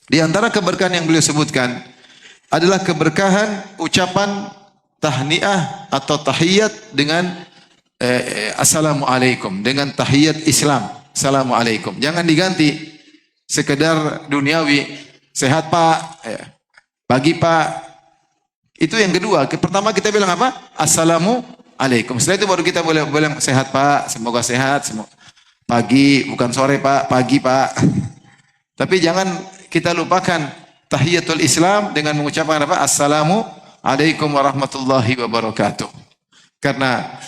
Di antara keberkahan yang beliau sebutkan adalah keberkahan ucapan tahniah atau tahiyat dengan assalamualaikum, dengan tahiyat Islam. Assalamualaikum. Jangan diganti sekedar duniawi. Sehat Pak, pagi Pak. Itu yang kedua. Pertama kita bilang apa? Assalamualaikum. Setelah itu baru kita boleh bilang sehat Pak, semoga sehat. Pagi, bukan sore Pak, pagi Pak. Tapi jangan kita lupakan tahiyatul Islam dengan mengucapkan apa? Assalamualaikum warahmatullahi wabarakatuh. Karena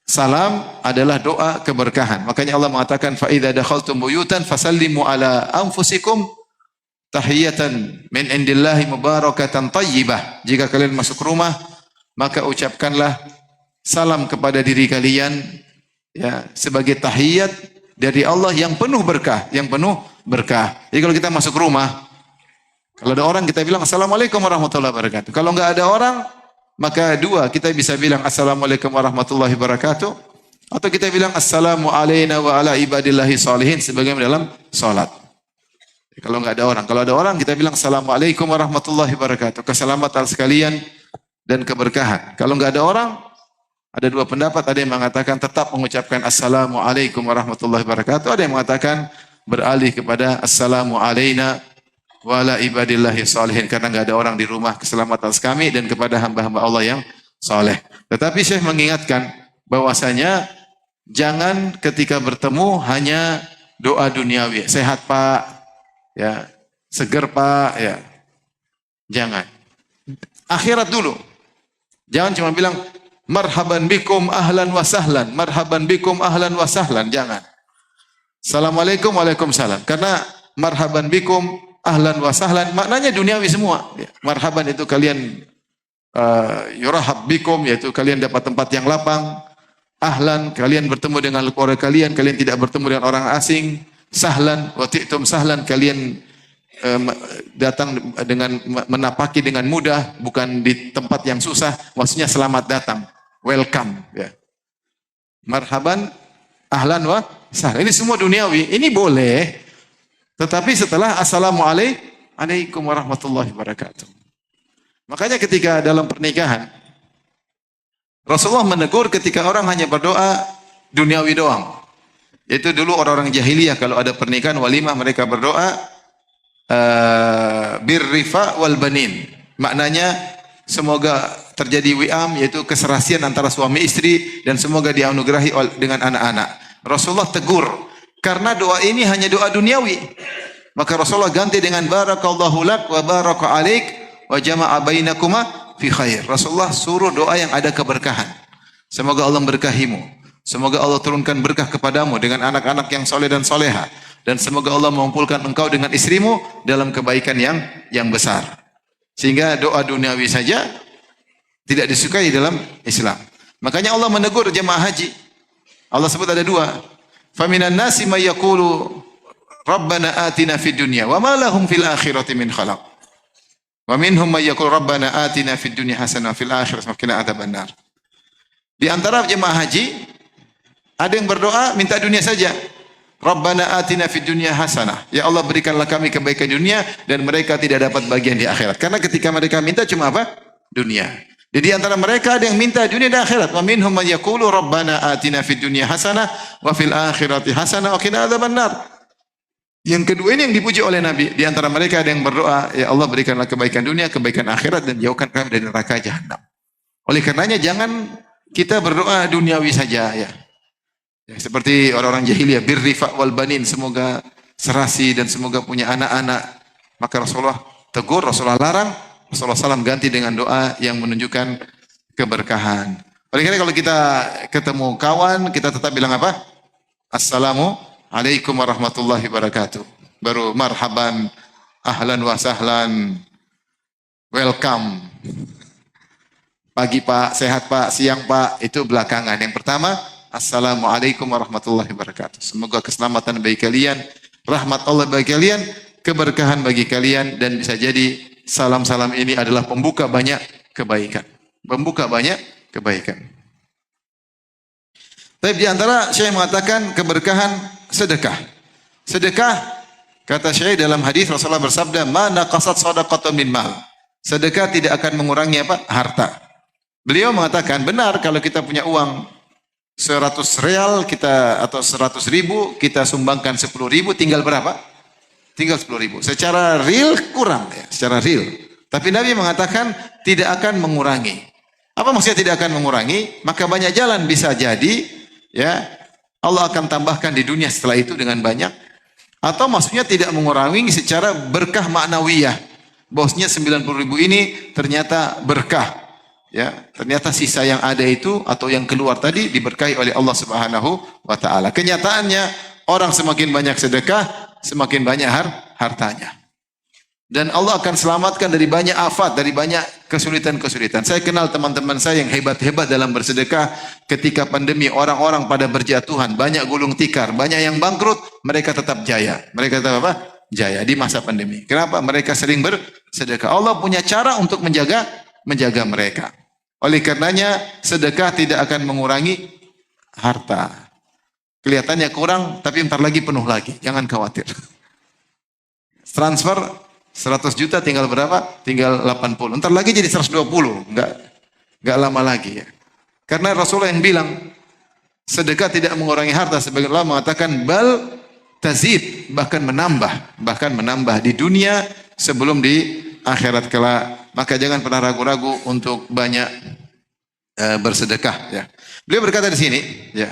salam adalah doa keberkahan. Makanya Allah mengatakan fa idza dakhaltum buyutan fasallimu ala anfusikum tahiyatan min indillahi mubarakatan thayyibah. Jika kalian masuk rumah, maka ucapkanlah salam kepada diri kalian ya sebagai tahiyat dari Allah yang penuh berkah, yang penuh berkah. Jadi kalau kita masuk rumah, kalau ada orang kita bilang assalamualaikum warahmatullahi wabarakatuh. Kalau enggak ada orang, maka dua, kita bisa bilang assalamualaikum warahmatullahi wabarakatuh, atau kita bilang assalamu alayna wa ala ibadillahi sholihin sebagaimana dalam salat. Kalau enggak ada orang, kalau ada orang kita bilang assalamualaikum warahmatullahi wabarakatuh, keselamatan sekalian dan keberkahan. Kalau enggak ada orang, ada dua pendapat, ada yang mengatakan tetap mengucapkan assalamualaikum warahmatullahi wabarakatuh, ada yang mengatakan beralih kepada assalamu alayna wa ala ibadillahi sholihin, karena enggak ada orang di rumah, keselamatan kami dan kepada hamba-hamba Allah yang saleh. Tetapi Syekh mengingatkan bahwasanya jangan ketika bertemu hanya doa duniawi, sehat Pak, ya, seger Pak, ya. Jangan. Akhirat dulu. Jangan cuma bilang marhaban bikum ahlan wa sahlan, marhaban bikum ahlan wa sahlan, jangan. Assalamualaikum waalaikumsalam. Karena marhaban bikum ahlan wa sahlan maknanya duniawi semua. Marhaban itu kalian yurahab bikum, yaitu kalian dapat tempat yang lapang. Ahlan, kalian bertemu dengan keluarga kalian, kalian tidak bertemu dengan orang asing. Sahlan, wa ti'tum sahlan, kalian datang dengan menapaki dengan mudah, bukan di tempat yang susah. Maksudnya selamat datang, welcome. Ya. Marhaban, ahlan wa sahlan. Ini semua duniawi. Ini boleh, tetapi setelah assalamualaikum warahmatullahi wabarakatuh. Makanya ketika dalam pernikahan, Rasulullah menegur ketika orang hanya berdoa duniawi doang. Yaitu dulu orang-orang jahiliyah kalau ada pernikahan walimah mereka berdoa birrifa wal banin. Maknanya semoga terjadi wi'am, yaitu keserasian antara suami istri, dan semoga dianugerahi dengan anak-anak. Rasulullah tegur karena doa ini hanya doa duniawi. Maka Rasulullah ganti dengan barakallahu lak wa baraka alaik wa jama'a bainakuma fi khair. Rasulullah suruh doa yang ada keberkahan. Semoga Allah memberkahimu. Semoga Allah turunkan berkah kepadamu dengan anak-anak yang soleh dan soleha. Dan semoga Allah mengumpulkan engkau dengan istrimu dalam kebaikan yang besar. Sehingga doa duniawi saja tidak disukai dalam Islam. Makanya Allah menegur jemaah haji. Allah sebut ada dua. Faminan nasi may yaqulu Rabbana atina fid dunya wa ma lahum fil akhirati min khalaq. Wa minhum may yaqulu Rabbana atina fid dunya hasanah wa fil akhirati qina adzabannar. Di antara jemaah haji ada yang berdoa minta dunia saja. Rabbana atina fid dunya hasanah. Ya Allah, berikanlah kami kebaikan dunia, dan mereka tidak dapat bagian di akhirat. Karena ketika mereka minta cuma apa? Dunia. Jadi antara mereka ada yang minta dunia dan akhirat. Wa minhum may yaqulu Rabbana atina fid dunya hasanah wa fil akhirati hasanah wa qina adzabannar. Yang kedua ini yang dipuji oleh Nabi. Di antara mereka ada yang berdoa, ya Allah, berikanlah kebaikan dunia, kebaikan akhirat, dan jauhkan kami dari neraka jahanam. Oleh karenanya jangan kita berdoa duniawi saja, ya. Ya, seperti orang-orang jahiliyah, birrifa wal banin, semoga serasi dan semoga punya anak-anak. Maka Rasulullah tegur, Rasulullah larang, Rasulullah SAW ganti dengan doa yang menunjukkan keberkahan. Oleh karena kalau kita ketemu kawan, kita tetap bilang apa? Assalamualaikum warahmatullahi wabarakatuh. Baru marhaban, ahlan wa sahlan, welcome. Pagi Pak, sehat Pak, siang Pak, itu belakangan. Yang pertama, assalamualaikum warahmatullahi wabarakatuh. Semoga keselamatan bagi kalian, rahmat Allah bagi kalian, keberkahan bagi kalian, dan bisa jadi salam-salam ini adalah pembuka banyak kebaikan. Pembuka banyak kebaikan. Tapi di antara saya mengatakan keberkahan sedekah. Sedekah, kata Syekh dalam hadis Rasulullah bersabda, "Ma naqasat shadaqatun min mal." Sedekah tidak akan mengurangi apa? Harta. Beliau mengatakan, benar kalau kita punya uang 100 real kita atau 100 ribu, kita sumbangkan 10 ribu, tinggal berapa? Tinggal 10 ribu. Secara real kurang ya, secara real. Tapi Nabi mengatakan tidak akan mengurangi. Apa maksudnya tidak akan mengurangi? Maka banyak jalan bisa jadi ya Allah akan tambahkan di dunia setelah itu dengan banyak. Atau maksudnya tidak mengurangi secara berkah maknawiyah. Bosnya 90 ribu ini ternyata berkah. Ya, ternyata sisa yang ada itu atau yang keluar tadi diberkahi oleh Allah Subhanahu wa taala. Kenyataannya orang semakin banyak sedekah, semakin banyak hartanya. Dan Allah akan selamatkan dari banyak afat, dari banyak kesulitan-kesulitan. Saya kenal teman-teman saya yang hebat-hebat dalam bersedekah ketika pandemi, orang-orang pada berjatuhan, banyak gulung tikar, banyak yang bangkrut, mereka tetap jaya. Mereka tetap apa? Jaya di masa pandemi. Kenapa? Mereka sering bersedekah. Allah punya cara untuk menjaga mereka. Oleh karenanya sedekah tidak akan mengurangi harta. Kelihatannya kurang, tapi ntar lagi penuh lagi. Jangan khawatir. Transfer 100 juta tinggal berapa? Tinggal 80. Ntar lagi jadi 120. Enggak lama lagi ya. Karena Rasulullah yang bilang sedekah tidak mengurangi harta. Sebagian Allah mengatakan bal tazid, bahkan menambah di dunia sebelum di akhirat kelak. Maka jangan pernah ragu-ragu untuk banyak bersedekah ya. Beliau berkata di sini ya.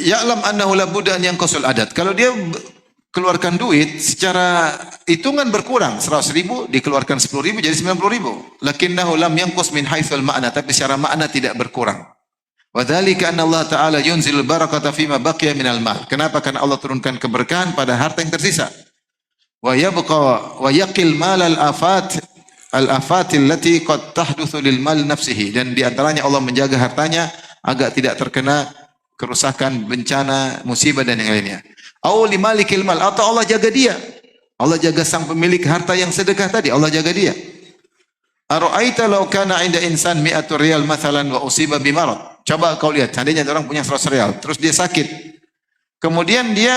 Ya'lam annahu la budda an yanqusul adat. Kalau dia keluarkan duit secara hitungan berkurang, 100 ribu dikeluarkan 10 ribu jadi 90 ribu. Lakinnahu lam yanqus min haitsul ma'na, tapi secara makna tidak berkurang. Wa dzalika anna Allah Ta'ala yunzil barakata fima baqiya minal mal. Kenapa? Karena Allah turunkan keberkahan pada harta yang tersisa. Wa yabqa wa yaqil mal al-afat allati qad tahdutsu lil mal nafsihi, dan di antaranya Allah menjaga hartanya agar tidak terkena kerusakan, bencana, musibah dan yang lainnya. Aw limalikil mal, atau Allah jaga dia. Allah jaga sang pemilik harta yang sedekah tadi, Allah jaga dia. Ara'aita law kana 'inda insan 100 riyal mathalan wa usiba bimarad. Coba kau lihat, seandainya orang punya 100 riyal, terus dia sakit. Kemudian dia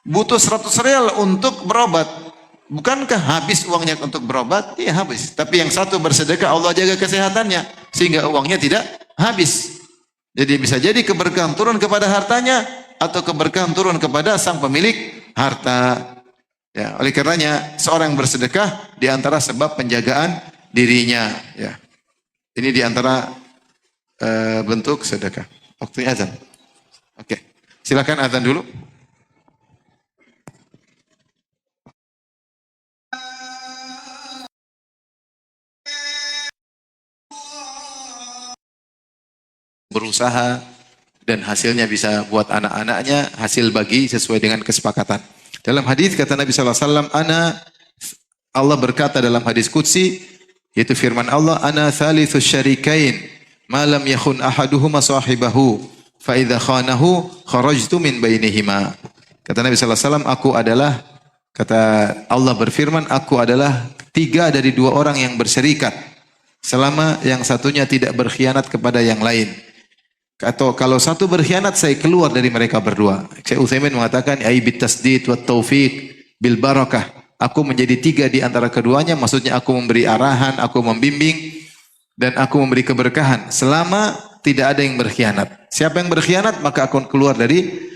butuh 100 real untuk berobat. Bukankah habis uangnya untuk berobat? Iya habis. Tapi yang satu bersedekah, Allah jaga kesehatannya sehingga uangnya tidak habis. Jadi bisa jadi keberkahan turun kepada hartanya atau keberkahan turun kepada sang pemilik harta. Ya, oleh karenanya seorang yang bersedekah di antara sebab penjagaan dirinya. Ya. Ini di antara bentuk sedekah. Waktunya azan. Oke. Silakan azan dulu. Berusaha dan hasilnya bisa buat anak-anaknya, hasil bagi sesuai dengan kesepakatan. Dalam hadis kata Nabi SAW, Allah berkata dalam hadis qudsi, yaitu firman Allah, ana thalitsus syarikain ma lam yakhun ahaduhuma sahibahu fa idza khanahu kharajtu min bainihima. Kata Nabi SAW, aku adalah, kata Allah berfirman, aku adalah tiga dari dua orang yang berserikat selama yang satunya tidak berkhianat kepada yang lain. Atau kalau satu berkhianat, saya keluar dari mereka berdua. Syekh Utsaimin mengatakan ai bit tasdid wat taufiq bil barakah. Aku menjadi tiga di antara keduanya, maksudnya aku memberi arahan, aku membimbing dan aku memberi keberkahan selama tidak ada yang berkhianat. Siapa yang berkhianat maka akan keluar dari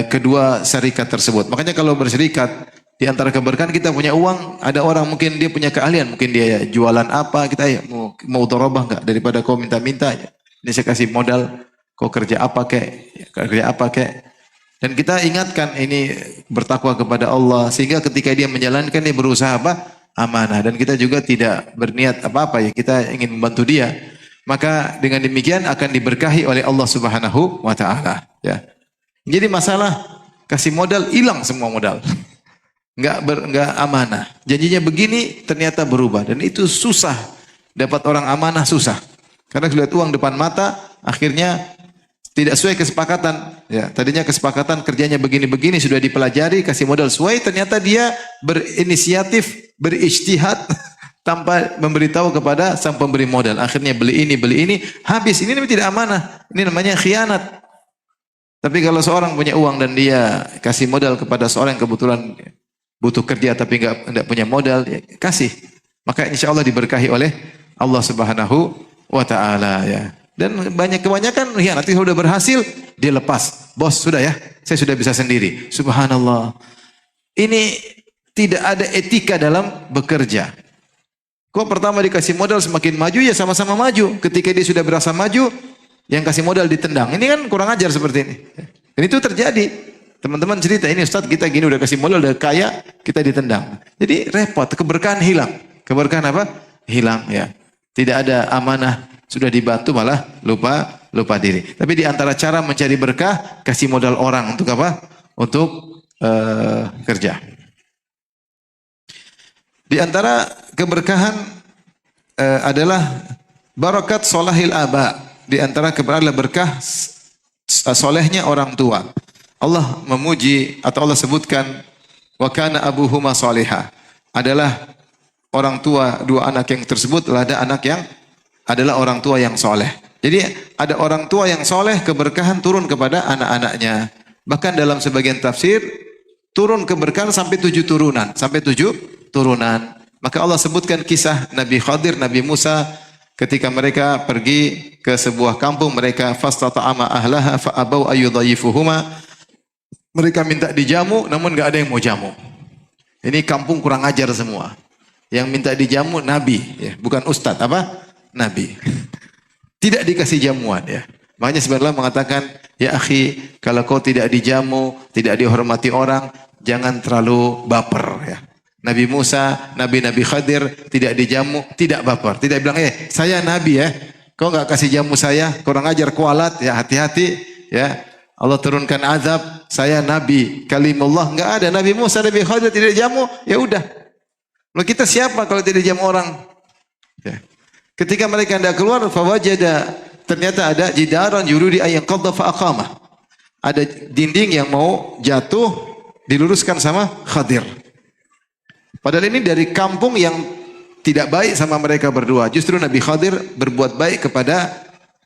kedua syarikat tersebut. Makanya kalau berserikat di antara keberkahan, kita punya uang, ada orang mungkin dia punya keahlian, mungkin dia jualan apa, kita ya mau dorobah enggak daripada kau minta-minta ya. Ini saya kasih modal, kau kerja apa kek. Dan kita ingatkan ini bertakwa kepada Allah, sehingga ketika dia menjalankan, dia berusaha apa? Amanah. Dan kita juga tidak berniat apa-apa ya, kita ingin membantu dia. Maka dengan demikian akan diberkahi oleh Allah Subhanahu wa taala, ya. Jadi masalah kasih modal, hilang semua modal. Enggak amanah. Janjinya begini, ternyata berubah, dan itu susah. Dapat orang amanah susah. Karena lihat uang depan mata, akhirnya tidak sesuai kesepakatan. Ya, tadinya kesepakatan kerjanya begini-begini, sudah dipelajari, kasih modal sesuai, ternyata dia berinisiatif, berijtihad tanpa memberitahu kepada sang pemberi modal. Akhirnya beli ini, habis. Ini namanya tidak amanah. Ini namanya khianat. Tapi kalau seorang punya uang dan dia kasih modal kepada seorang yang kebetulan butuh kerja tapi enggak punya modal, ya kasih. Maka insya Allah diberkahi oleh Allah Subhanahu wa taala ya. Dan kebanyakan ya nanti sudah berhasil dia lepas. Bos sudah ya, saya sudah bisa sendiri. Subhanallah. Ini tidak ada etika dalam bekerja. Kok pertama dikasih modal semakin maju ya sama-sama maju. Ketika dia sudah berasa maju, yang kasih modal ditendang. Ini kan kurang ajar seperti ini. Dan itu terjadi. Teman-teman cerita, ini Ustaz kita gini udah kasih modal, udah kaya, kita ditendang. Jadi repot, keberkahan hilang. Keberkahan apa? Hilang ya. Tidak ada amanah, sudah dibantu malah lupa diri. Tapi di antara cara mencari berkah, kasih modal orang untuk apa? Untuk kerja. Di antara keberkahan adalah barakat solahil aba. Di antara keberkahan adalah berkah solehnya orang tua. Allah memuji atau Allah sebutkan wa kana abuhuma solihah. Adalah orang tua dua anak yang tersebut ada anak yang adalah orang tua yang soleh. Jadi ada orang tua yang soleh, keberkahan turun kepada anak-anaknya. Bahkan dalam sebagian tafsir turun keberkahan sampai 7 turunan, Maka Allah sebutkan kisah Nabi Khadir, Nabi Musa ketika mereka pergi ke sebuah kampung, mereka fastata'ama ahlaha fa'abau ayyudhayifuhuma. Mereka minta dijamu namun enggak ada yang mau jamu. Ini kampung kurang ajar semua. Yang minta dijamu nabi, ya, bukan ustadz, apa? Nabi. Tidak dikasih jamuan ya. Makanya sebenarnya mengatakan, ya akhi, kalau kau tidak dijamu, tidak dihormati orang, jangan terlalu baper ya. Nabi Musa, Nabi Khadir tidak dijamu, tidak baper. Tidak bilang, saya Nabi ya, kau enggak kasih jamu saya, kurang ajar kualat, ya hati-hati ya. Allah turunkan azab, saya Nabi, kalimullah, enggak ada. Nabi Musa, Nabi Khadir tidak dijamu, ya udah. Lalu kita siapa kalau tidak dijamu orang? Ya. Ketika mereka hendak keluar, fawajada, ternyata ada jidaran yurudi ayyan qadha fa aqamah. Ada dinding yang mau jatuh, diluruskan sama Khadir. Padahal ini dari kampung yang tidak baik sama mereka berdua. Justru Nabi Khadir berbuat baik kepada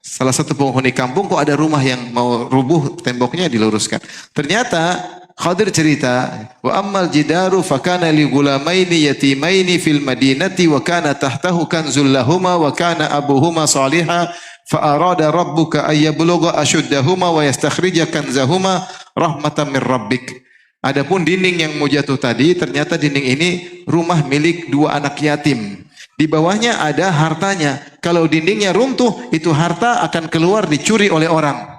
salah satu penghuni kampung. Kok ada rumah yang mau rubuh temboknya diluruskan. Ternyata Khadir cerita, wa ammal jidaru fakana li gulamaini yatimaini fil madinati wa kana tahtahu kanzul lahuma wa kana abuhuma salihah fa arada rabbuka ay yablugha ashuddahuma wa yastakhrija kanzahuma rahmatan min rabbik. Adapun dinding yang mau jatuh tadi, ternyata dinding ini rumah milik 2 anak yatim. Di bawahnya ada hartanya. Kalau dindingnya runtuh, itu harta akan keluar dicuri oleh orang.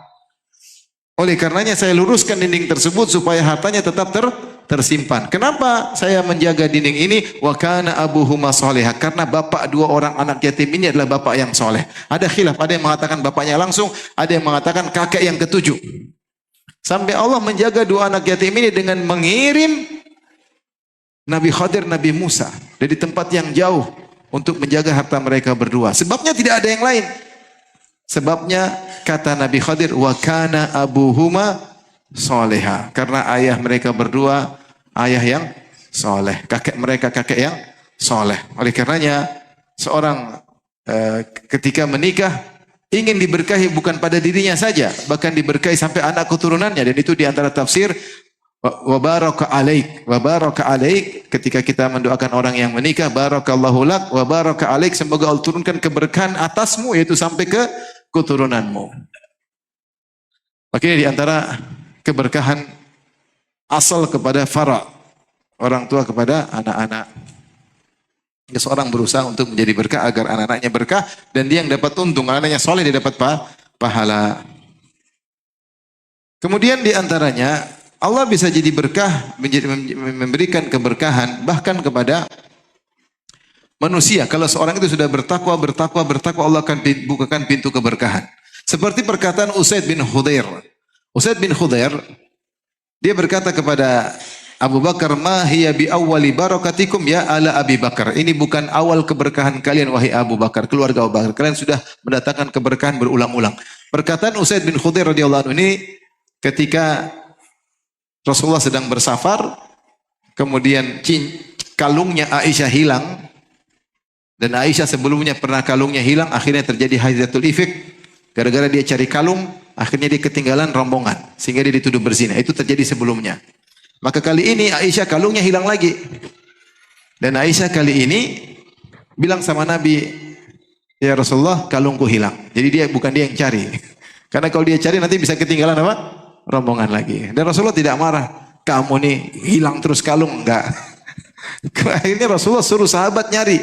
Oleh karenanya saya luruskan dinding tersebut supaya hartanya tetap tersimpan. Kenapa saya menjaga dinding ini? Wa kana abuhuma salihah. Karena bapak 2 orang anak yatim ini adalah bapak yang soleh. Ada khilaf, ada yang mengatakan bapaknya langsung, ada yang mengatakan kakek yang ke-7. Sampai Allah menjaga 2 anak yatim ini dengan mengirim Nabi Khadir, Nabi Musa dari tempat yang jauh untuk menjaga harta mereka berdua. Sebabnya tidak ada yang lain. Sebabnya kata Nabi Khadir, wa kana abuhuma soleha. Karena ayah mereka berdua ayah yang soleh. Kakek mereka kakek yang soleh. Oleh karenanya seorang ketika menikah ingin diberkahi bukan pada dirinya saja, bahkan diberkahi sampai anak keturunannya. Dan itu diantara tafsir wa baraka alaik. Wa baraka alaik, ketika kita mendoakan orang yang menikah, barakallahu lak wa baraka alaik, semoga Allah turunkan keberkahan atasmu, yaitu sampai ke keturunanmu. Makanya diantara keberkahan asal kepada fara, orang tua kepada anak-anak. Seorang berusaha untuk menjadi berkah agar anak-anaknya berkah dan dia yang dapat untung, anak-anaknya soleh dia dapat pahala. Kemudian di antaranya Allah bisa jadi berkah, memberikan keberkahan bahkan kepada manusia. Kalau seorang itu sudah bertakwa, Allah akan bukakan pintu keberkahan. Seperti perkataan Usaid bin Khudair. Usaid bin Khudair dia berkata kepada Abu Bakar, ma hiya bi awwali barakatikum ya ala Abi Bakar. Ini bukan awal keberkahan kalian wahai Abu Bakar, keluarga Abu Bakar. Kalian sudah mendatangkan keberkahan berulang-ulang. Perkataan Usaid bin Khudair radhiyallahu anhu ini ketika Rasulullah sedang bersafar, kemudian kalungnya Aisyah hilang. Dan Aisyah sebelumnya pernah kalungnya hilang, akhirnya terjadi haizatul ifk. Gara-gara dia cari kalung, akhirnya dia ketinggalan rombongan sehingga dia dituduh berzina. Itu terjadi sebelumnya. Maka kali ini Aisyah kalungnya hilang lagi. Dan Aisyah kali ini bilang sama Nabi, ya Rasulullah, kalungku hilang. Jadi bukan dia yang cari. Karena kalau dia cari nanti bisa ketinggalan apa? Rombongan lagi. Dan Rasulullah tidak marah. Kamu nih hilang terus kalung, enggak. Akhirnya Rasulullah suruh sahabat nyari.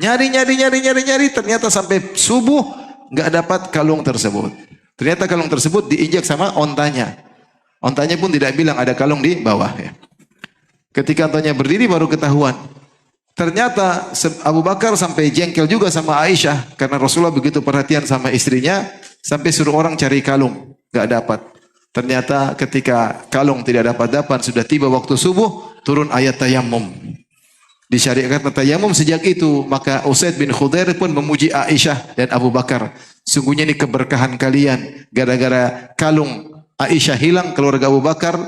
Nyari. Ternyata sampai subuh enggak dapat kalung tersebut. Ternyata kalung tersebut diinjak sama ontanya. Ontanya pun tidak bilang ada kalung di bawah. Ya. Ketika ontanya berdiri baru ketahuan. Ternyata Abu Bakar sampai jengkel juga sama Aisyah. Karena Rasulullah begitu perhatian sama istrinya. Sampai suruh orang cari kalung. Enggak dapat. Ternyata ketika kalung tidak dapat sudah tiba waktu subuh, turun ayat tayammum. Disyariatkan tayammum sejak itu, maka Usaid bin Khudair pun memuji Aisyah dan Abu Bakar. Sungguhnya ini keberkahan kalian. Gara-gara kalung Aisyah hilang, keluarga Abu Bakar,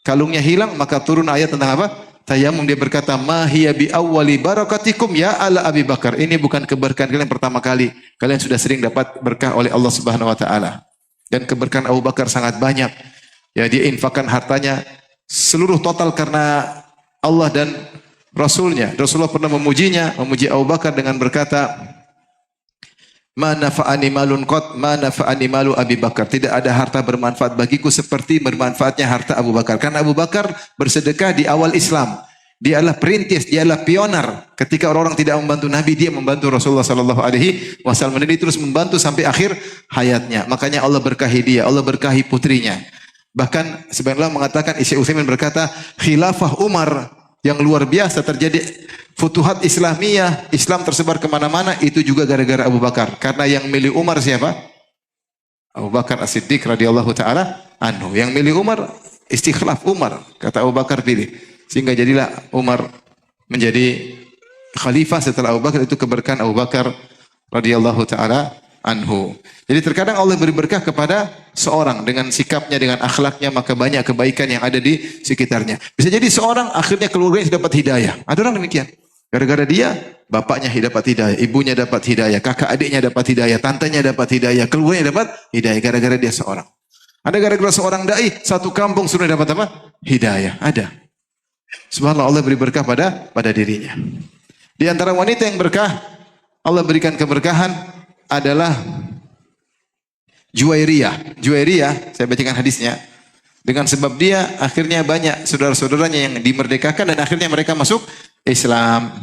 kalungnya hilang, maka turun ayat tentang apa? Tayammum. Dia berkata, "Ma hiya bi awwali barakatikum ya ala Abi Bakar." Ini bukan keberkahan kalian pertama kali. Kalian sudah sering dapat berkah oleh Allah Subhanahu wa taala. Dan keberkahan Abu Bakar sangat banyak. Ya, dia infakkan hartanya seluruh total karena Allah dan Rasulnya. Rasulullah pernah memuji Abu Bakar dengan berkata, "Ma nafa'ani malun qat, ma nafa'ani malu Abi Bakar." Tidak ada harta bermanfaat bagiku seperti bermanfaatnya harta Abu Bakar. Karena Abu Bakar bersedekah di awal Islam. Dia adalah perintis, dia adalah pioner. Ketika orang-orang tidak membantu Nabi, dia membantu Rasulullah sallallahu alaihi wasallam. Dan dia terus membantu sampai akhir hayatnya. Makanya Allah berkahi dia, Allah berkahi putrinya. Bahkan sebenarnya mengatakan, Syekh Utsaimin berkata, khilafah Umar yang luar biasa terjadi, futuhat Islamiyah, Islam tersebar kemana-mana, itu juga gara-gara Abu Bakar. Karena yang milih Umar siapa? Abu Bakar As-Siddiq radhiyallahu taala anhu. Yang milih Umar, istikhlaf Umar. Kata Abu Bakar pilih. Sehingga jadilah Umar menjadi khalifah setelah Abu Bakar. Itu keberkahan Abu Bakar radhiyallahu taala anhu. Jadi terkadang Allah beri berkah kepada seorang dengan sikapnya, dengan akhlaknya, maka banyak kebaikan yang ada di sekitarnya. Bisa jadi seorang akhirnya keluarganya dapat hidayah. Ada orang demikian. Gara-gara dia, bapaknya dapat hidayah, ibunya dapat hidayah, kakak adiknya dapat hidayah, tantenya dapat hidayah, keluarganya dapat hidayah gara-gara dia seorang. Ada gara-gara seorang dai, satu kampung sudah dapat apa? Hidayah. Ada. Subhanallah, Allah beri berkah pada dirinya. Di antara wanita yang berkah, Allah berikan keberkahan adalah Juwairiyah. Juwairiyah, saya bacakan hadisnya. Dengan sebab dia, akhirnya banyak saudara-saudaranya yang dimerdekakan dan akhirnya mereka masuk Islam.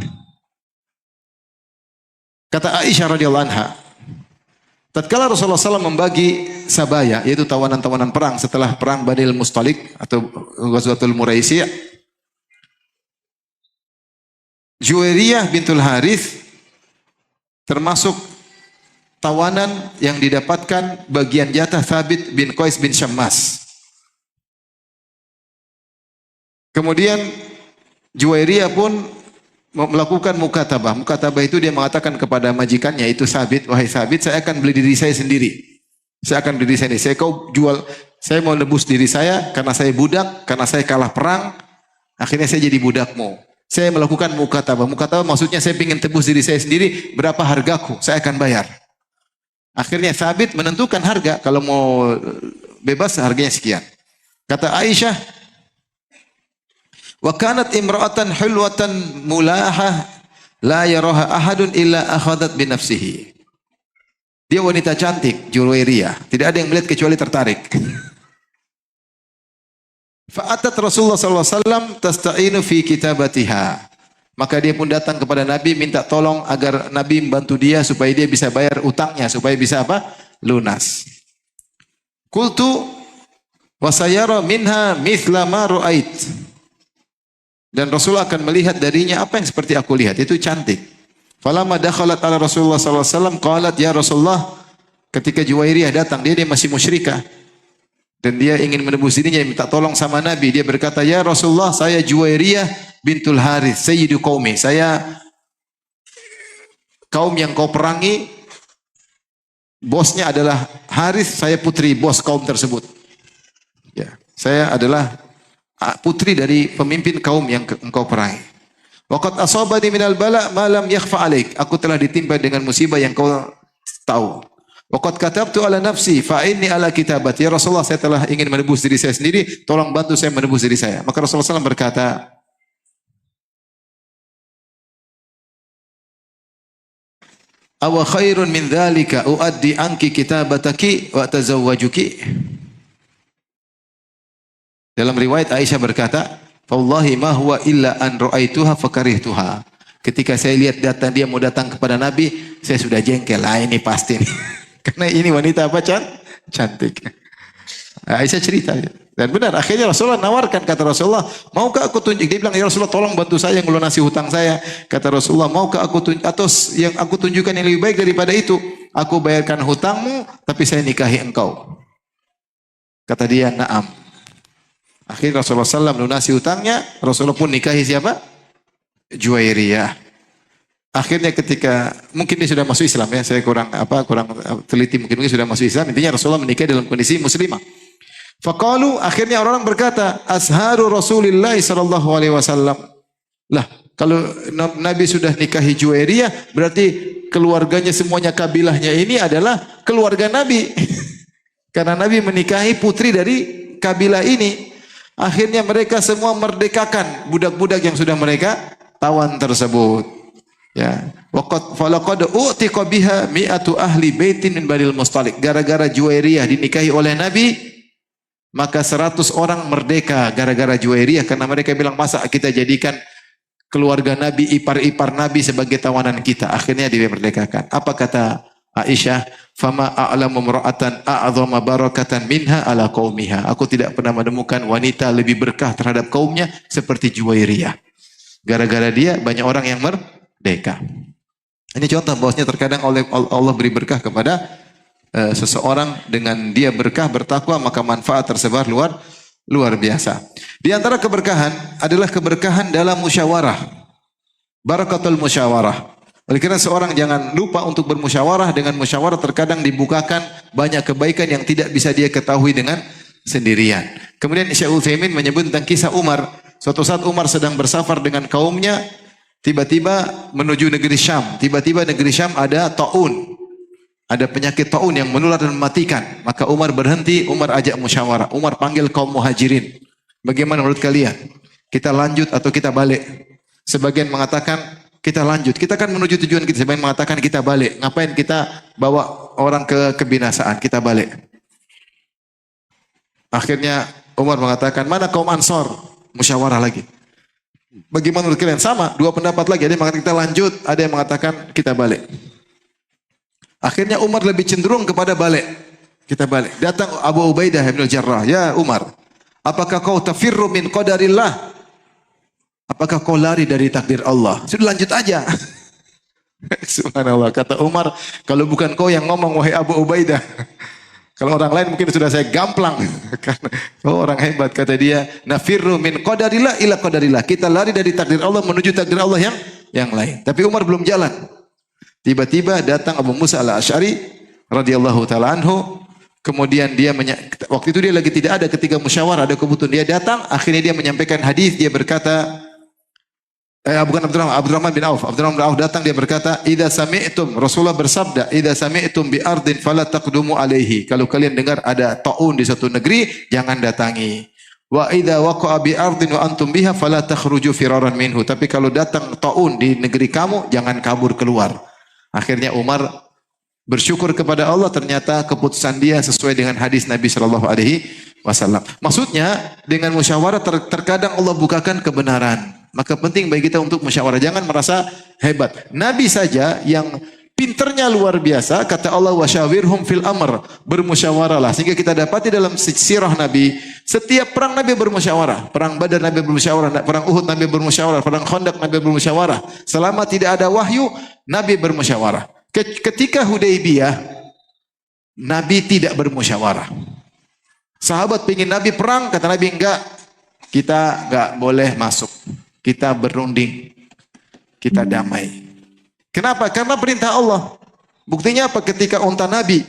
Kata Aisyah radhiyallahu anha, tatkala Rasulullah SAW membagi sabaya, yaitu tawanan-tawanan perang setelah perang Banil Mustalik atau Ghazwatul Muraisiyah, Juwairiyah bintul Harith termasuk tawanan yang didapatkan bagian jatah Thabit bin Qais bin Syammas. Kemudian Juwairiyah pun melakukan mukatabah. Mukatabah itu dia mengatakan kepada majikannya, itu Thabit, wahai Thabit, saya akan beli diri saya sendiri. Saya akan beli diri saya sendiri. Kau jual, saya mau nebus diri saya karena saya budak, karena saya kalah perang, akhirnya saya jadi budakmu. Saya melakukan mukatabah. Mukatabah maksudnya saya ingin tebus diri saya sendiri, berapa hargaku, saya akan bayar. Akhirnya Thabit menentukan harga, kalau mau bebas harganya sekian. Kata Aisyah, wa kanat imra'atan hulwatan mulahah la yaraha ahadun illa akhadat bi nafsihi. Dia wanita cantik, Juwairiyah, tidak ada yang melihat kecuali tertarik. Fa'atat Rasulullah SAW tasta'inu fi kitabatiha. Maka dia pun datang kepada Nabi minta tolong agar Nabi membantu dia supaya dia bisa bayar utangnya, supaya bisa apa? Lunas. Qultu wa sayara minha mithla ma ra'ait. Dan Rasulullah akan melihat darinya apa yang seperti aku lihat, itu cantik. Falamma dakhalat ala Rasulullah SAW qalat ya Rasulullah, ketika Juwairiyah datang, dia masih musyrikah. Dan dia ingin menebus dirinya, minta tolong sama Nabi. Dia berkata, ya Rasulullah, saya Juwairiyah bintul Harith, sayyidu qaumi. Saya kaum yang kau perangi, bosnya adalah Harith, saya putri bos kaum tersebut. Ya, saya adalah putri dari pemimpin kaum yang engkau perangi. Waqad asabani minal bala ma lam yakhfa alaik. Aku telah ditimpa dengan musibah yang kau tahu. Waqad katabtu ala nafsi fa inni ala kitabati. Ya Rasulullah, saya telah ingin menebus diri saya sendiri, tolong bantu saya menebus diri saya. Maka Rasulullah SAW berkata, awa khairun min dzalika uaddi anki kitabataki wa tazawwajuki. Dalam riwayat Aisyah berkata, "Wallahi ma huwa illa an ra'aituha fakarihtuha." Ketika saya lihat datang dia mau datang kepada Nabi, saya sudah jengkel. Ah, ini pasti nih. Karena ini wanita apa cantik. Aisyah cerita. Dan benar, akhirnya Rasulullah nawarkan, kata Rasulullah, maukah aku tunjuk? Dia bilang, ya Rasulullah tolong bantu saya ngelunasi hutang saya. Kata Rasulullah, maukah aku tunjuk? Atau yang aku tunjukkan yang lebih baik daripada itu. Aku bayarkan hutangmu, tapi saya nikahi engkau. Kata dia, na'am. Akhirnya Rasulullah SAW lunasi hutangnya, Rasulullah pun nikahi siapa? Juwairiyah. Akhirnya ketika mungkin dia sudah masuk Islam ya, saya kurang teliti, mungkin sudah masuk Islam. Intinya Rasulullah menikah dalam kondisi muslimah. Faqalu, akhirnya orang berkata, asharu Rasulillah sallallahu alaihi wasallam. Lah, kalau Nabi sudah nikahi Juwairiyah, berarti keluarganya semuanya kabilahnya ini adalah keluarga Nabi. Karena Nabi menikahi putri dari kabilah ini. Akhirnya mereka semua merdekakan budak-budak yang sudah mereka tawan tersebut. Ya, waqad falaqad utiqa biha mi'atu ahli baitin min Banil Mustalik. Gara-gara Juwairiyah dinikahi oleh Nabi, maka 100 orang merdeka gara-gara Juwairiyah, karena mereka bilang, masa kita jadikan keluarga Nabi, ipar-ipar Nabi sebagai tawanan kita. Akhirnya dimerdekakan. Apa kata Aisyah? Fama a'lamu imra'atan a'dhama barakatan minha ala qaumiha. Aku tidak pernah menemukan wanita lebih berkah terhadap kaumnya seperti Juwairiyah. Gara-gara dia banyak orang yang merdeka. Ini contoh bahwasanya terkadang Allah beri berkah kepada seseorang, dengan dia berkah bertakwa maka manfaat tersebar luar biasa. Di antara keberkahan adalah keberkahan dalam musyawarah. Barakatul musyawarah. Oleh karena seorang jangan lupa untuk bermusyawarah. Dengan musyawarah terkadang dibukakan banyak kebaikan yang tidak bisa dia ketahui dengan sendirian. Kemudian Syekh Utsaimin menyebut tentang kisah Umar. Suatu saat Umar sedang bersafar dengan kaumnya, tiba-tiba menuju negeri Syam. Tiba-tiba negeri Syam ada taun. Ada penyakit taun yang menular dan mematikan. Maka Umar berhenti, Umar ajak musyawarah. Umar panggil kaum muhajirin. Bagaimana menurut kalian? Kita lanjut atau kita balik? Sebagian mengatakan kita lanjut. Kita kan menuju tujuan kita. Sebagian mengatakan kita balik. Ngapain kita bawa orang ke kebinasaan? Kita balik. Akhirnya Umar mengatakan, mana kaum Ansor? Musyawarah lagi. Bagaimana menurut kalian? Sama, dua pendapat lagi. Ada yang mengatakan kita lanjut, ada yang mengatakan kita balik. Akhirnya Umar lebih cenderung kepada balik. Kita balik. Datang Abu Ubaidah bin Jarrah. Ya Umar, apakah kau tafirru min qadarillah? Apakah kau lari dari takdir Allah? Sudah lanjut aja. Subhanallah. Kata Umar, kalau bukan kau yang ngomong wahai Abu Ubaidah. Kalau orang lain mungkin sudah saya gamplang. Karena orang hebat. Kata dia, nafirru min qadarillah ila qadarillah. Kita lari dari takdir Allah menuju takdir Allah yang lain. Tapi Umar belum jalan. Tiba-tiba datang Abu Musa al-Asy'ari radhiyallahu taala anhu. Kemudian dia waktu itu dia lagi tidak ada ketika musyawarah, ada kebutuhan, dia datang, akhirnya dia menyampaikan hadis, dia berkata, bukan Abdurrahman bin Auf. Abdurrahman bin Auf datang, dia berkata, "Idza sami'tum," Rasulullah bersabda, "Idza sami'tum bi ardin fala taqdumu alaihi." Kalau kalian dengar ada taun di suatu negeri, jangan datangi. Wa idza waqa'a bi ardin wa antum biha fala takhruju firaran minhu. Tapi kalau datang taun di negeri kamu, jangan kabur keluar. Akhirnya Umar bersyukur kepada Allah, ternyata keputusan dia sesuai dengan hadis Nabi sallallahu alaihi wasallam. Maksudnya dengan musyawarah terkadang Allah bukakan kebenaran. Maka penting bagi kita untuk musyawarah. Jangan merasa hebat. Nabi saja yang pinternya luar biasa, kata Allah, wasyawirhum fil amr, bermusyawarahlah. Sehingga kita dapati dalam sirah Nabi, setiap perang Nabi bermusyawarah. Perang Badar Nabi bermusyawarah, perang Uhud Nabi bermusyawarah, perang Khandaq Nabi bermusyawarah. Selama tidak ada wahyu, Nabi bermusyawarah. Ketika Hudaybiyah, Nabi tidak bermusyawarah. Sahabat ingin Nabi perang, kata Nabi enggak, kita enggak boleh masuk. Kita berunding, kita damai. Kenapa? Karena perintah Allah. Buktinya apa? Ketika unta Nabi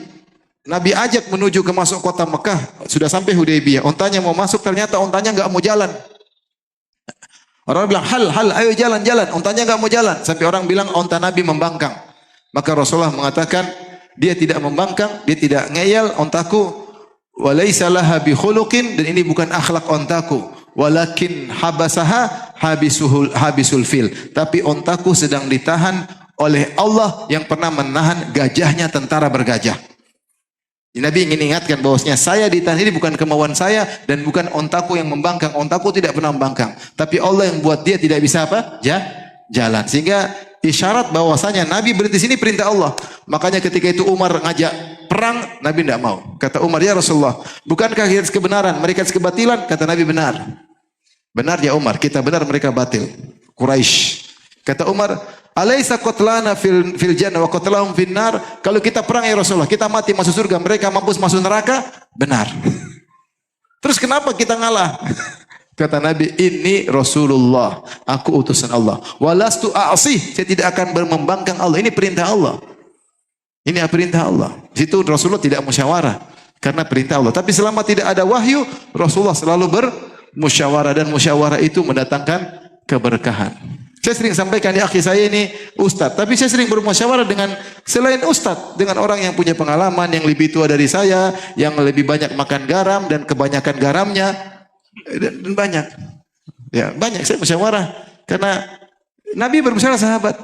ajak menuju ke masuk kota Mekah, sudah sampai Hudaybiyah, untanya mau masuk, ternyata untanya enggak mau jalan. Orang bilang, hal, ayo jalan. Untanya enggak mau jalan. Sampai orang bilang unta Nabi membangkang. Maka Rasulullah mengatakan, dia tidak membangkang, dia tidak ngeyel ontaku. Walaysa laha bi khuluqin, dan ini bukan akhlak ontaku. Walakin habasaha habisul fil. Tapi ontaku sedang ditahan oleh Allah yang pernah menahan gajahnya, tentara bergajah. Nabi ingin ingatkan bahwasanya saya ditahan ini bukan kemauan saya dan bukan ontaku yang membangkang. Ontaku tidak pernah membangkang. Tapi Allah yang buat dia tidak bisa apa? Jalan. Sehingga isyarat bahwasanya Nabi berhenti sini perintah Allah. Makanya ketika itu Umar ngajak perang, Nabi tidak mau. Kata Umar, ya Rasulullah, bukankah kita kebenaran, mereka kebatilan? Kata Nabi, benar. Benar ya Umar, kita benar, mereka batil. Quraisy. Kata Umar, alaysa qatlana fil jannah wa qatlahum fin nar? Kalau kita perang ya Rasulullah, kita mati masuk surga, mereka mampus masuk neraka? Benar. Terus kenapa kita ngalah? Kata Nabi, ini Rasulullah, aku utusan Allah. Walastu a'sih, saya tidak akan membangkang Allah. Ini perintah Allah. Ini perintah Allah. Di situ Rasulullah tidak musyawarah karena perintah Allah. Tapi selama tidak ada wahyu, Rasulullah selalu bermusyawarah, dan musyawarah itu mendatangkan keberkahan. Saya sering sampaikan, ya akhi, saya ini ustaz, tapi saya sering bermusyawarah dengan selain ustaz, dengan orang yang punya pengalaman, yang lebih tua dari saya, yang lebih banyak makan garam dan kebanyakan garamnya, dan banyak. Ya, banyak saya musyawarah karena Nabi bermusyawarah sahabat.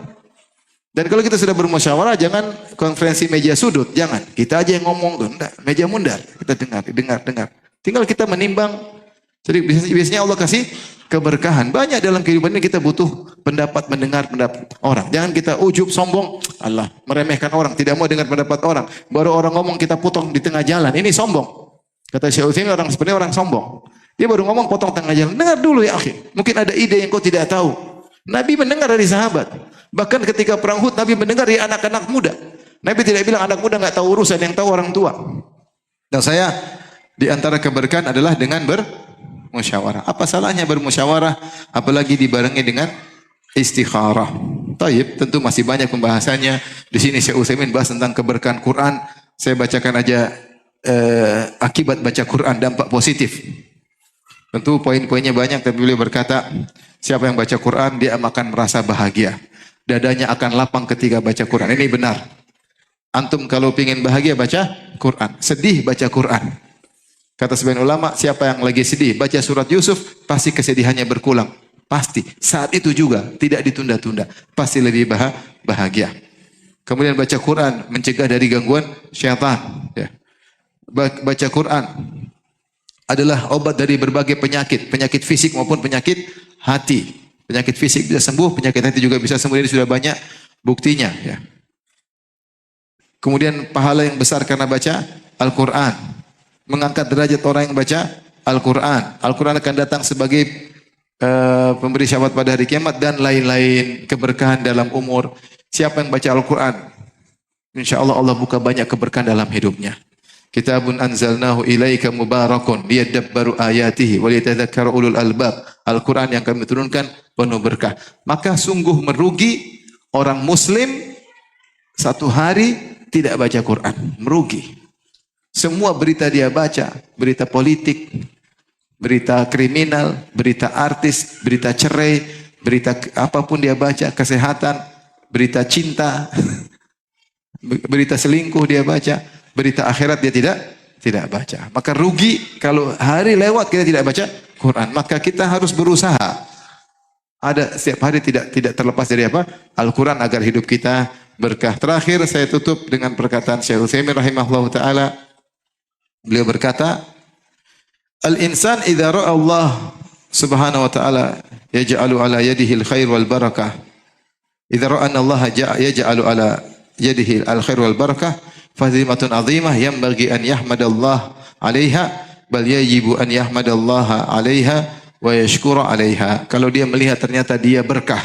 Dan kalau kita sudah bermusyawarah, jangan konferensi meja sudut, jangan. Kita aja yang ngomong, enggak, meja mundar. Kita dengar. Tinggal kita menimbang. Jadi biasanya Allah kasih keberkahan. Banyak dalam kehidupan ini kita butuh mendengar pendapat orang. Jangan kita ujub, sombong, Allah, meremehkan orang, tidak mau dengar pendapat orang. Baru orang ngomong kita potong di tengah jalan. Ini sombong. Kata Syekh Utsaimin, orang sebenarnya orang sombong. Dia baru ngomong potong tengah jalan. Dengar dulu ya akhi. Mungkin ada ide yang kau tidak tahu. Nabi mendengar dari sahabat. Bahkan ketika perang Uhud, Nabi mendengar dari anak-anak muda. Nabi tidak bilang anak muda nggak tahu urusan, yang tahu orang tua. Dan saya di antara keberkahan adalah dengan bermusyawarah. Apa salahnya bermusyawarah, apalagi dibarengi dengan istikharah. Taib, tentu masih banyak pembahasannya. Di sini Syekh Utsaimin bahas tentang keberkahan Quran. Saya bacakan aja akibat baca Quran, dampak positif. Tentu poin-poinnya banyak, tapi beliau berkata, siapa yang baca Quran, dia akan merasa bahagia. Dadanya akan lapang ketika baca Quran. Ini benar. Antum kalau ingin bahagia, baca Quran. Sedih, baca Quran. Kata sebagian ulama, siapa yang lagi sedih, baca surat Yusuf, pasti kesedihannya berkurang. Pasti. Saat itu juga, tidak ditunda-tunda. Pasti lebih bahagia. Kemudian baca Quran, mencegah dari gangguan syaitan. Ya. Baca Quran adalah obat dari berbagai penyakit. Penyakit fisik maupun penyakit hati. Penyakit fisik bisa sembuh, penyakit hati juga bisa sembuh. Ini sudah banyak buktinya. Ya. Kemudian pahala yang besar karena baca Al-Quran. Mengangkat derajat orang yang baca Al-Quran. Al-Quran akan datang sebagai pemberi syafaat pada hari kiamat dan lain-lain. Keberkahan dalam umur. Siapa yang baca Al-Quran, insya Allah Allah buka banyak keberkahan dalam hidupnya. Kitabun anzalnahu ilaika mubarakun liyadabbaru ayatihi wa liyatadhakkaru ulul albab. Al-Quran yang kami turunkan penuh berkah. Maka sungguh merugi orang muslim satu hari tidak baca Quran. Merugi. Semua berita dia baca, berita politik, berita kriminal, berita artis, berita cerai, berita apapun dia baca, kesehatan, berita cinta, berita selingkuh dia baca. Berita akhirat dia tidak baca. Maka rugi kalau hari lewat kita tidak baca Quran. Maka kita harus berusaha. Ada setiap hari tidak terlepas dari apa? Al-Quran agar hidup kita berkah. Terakhir saya tutup dengan perkataan Syekh Utsaimin rahimahullahu taala. Beliau berkata, "Al-insan idza ra'a Allah subhanahu wa ta'ala yaj'alu ala yadihi al-khair wal barakah. Idza ra'a anna Allah yaj'alu ala yadihi al-khair wal barakah fazimatun azimah yanbaghi an yahmadallah 'alaiha bal yajibu an yahmadallah 'alaiha wa yashkura 'alaiha." Kalau dia melihat ternyata dia berkah,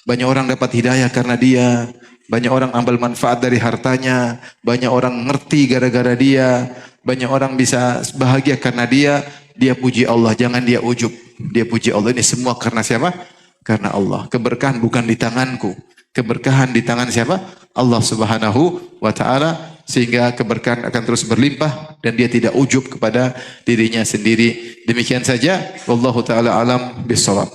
banyak orang dapat hidayah karena dia, banyak orang ambil manfaat dari hartanya, banyak orang ngerti gara-gara dia, banyak orang bisa bahagia karena dia puji Allah, jangan dia ujub. Dia puji Allah, ini semua karena siapa? Karena Allah. Keberkahan bukan di tanganku. Keberkahan di tangan siapa? Allah Subhanahu wa taala, sehingga keberkahan akan terus berlimpah dan dia tidak ujub kepada dirinya sendiri. Demikian saja, wallahu taala alam bissawab.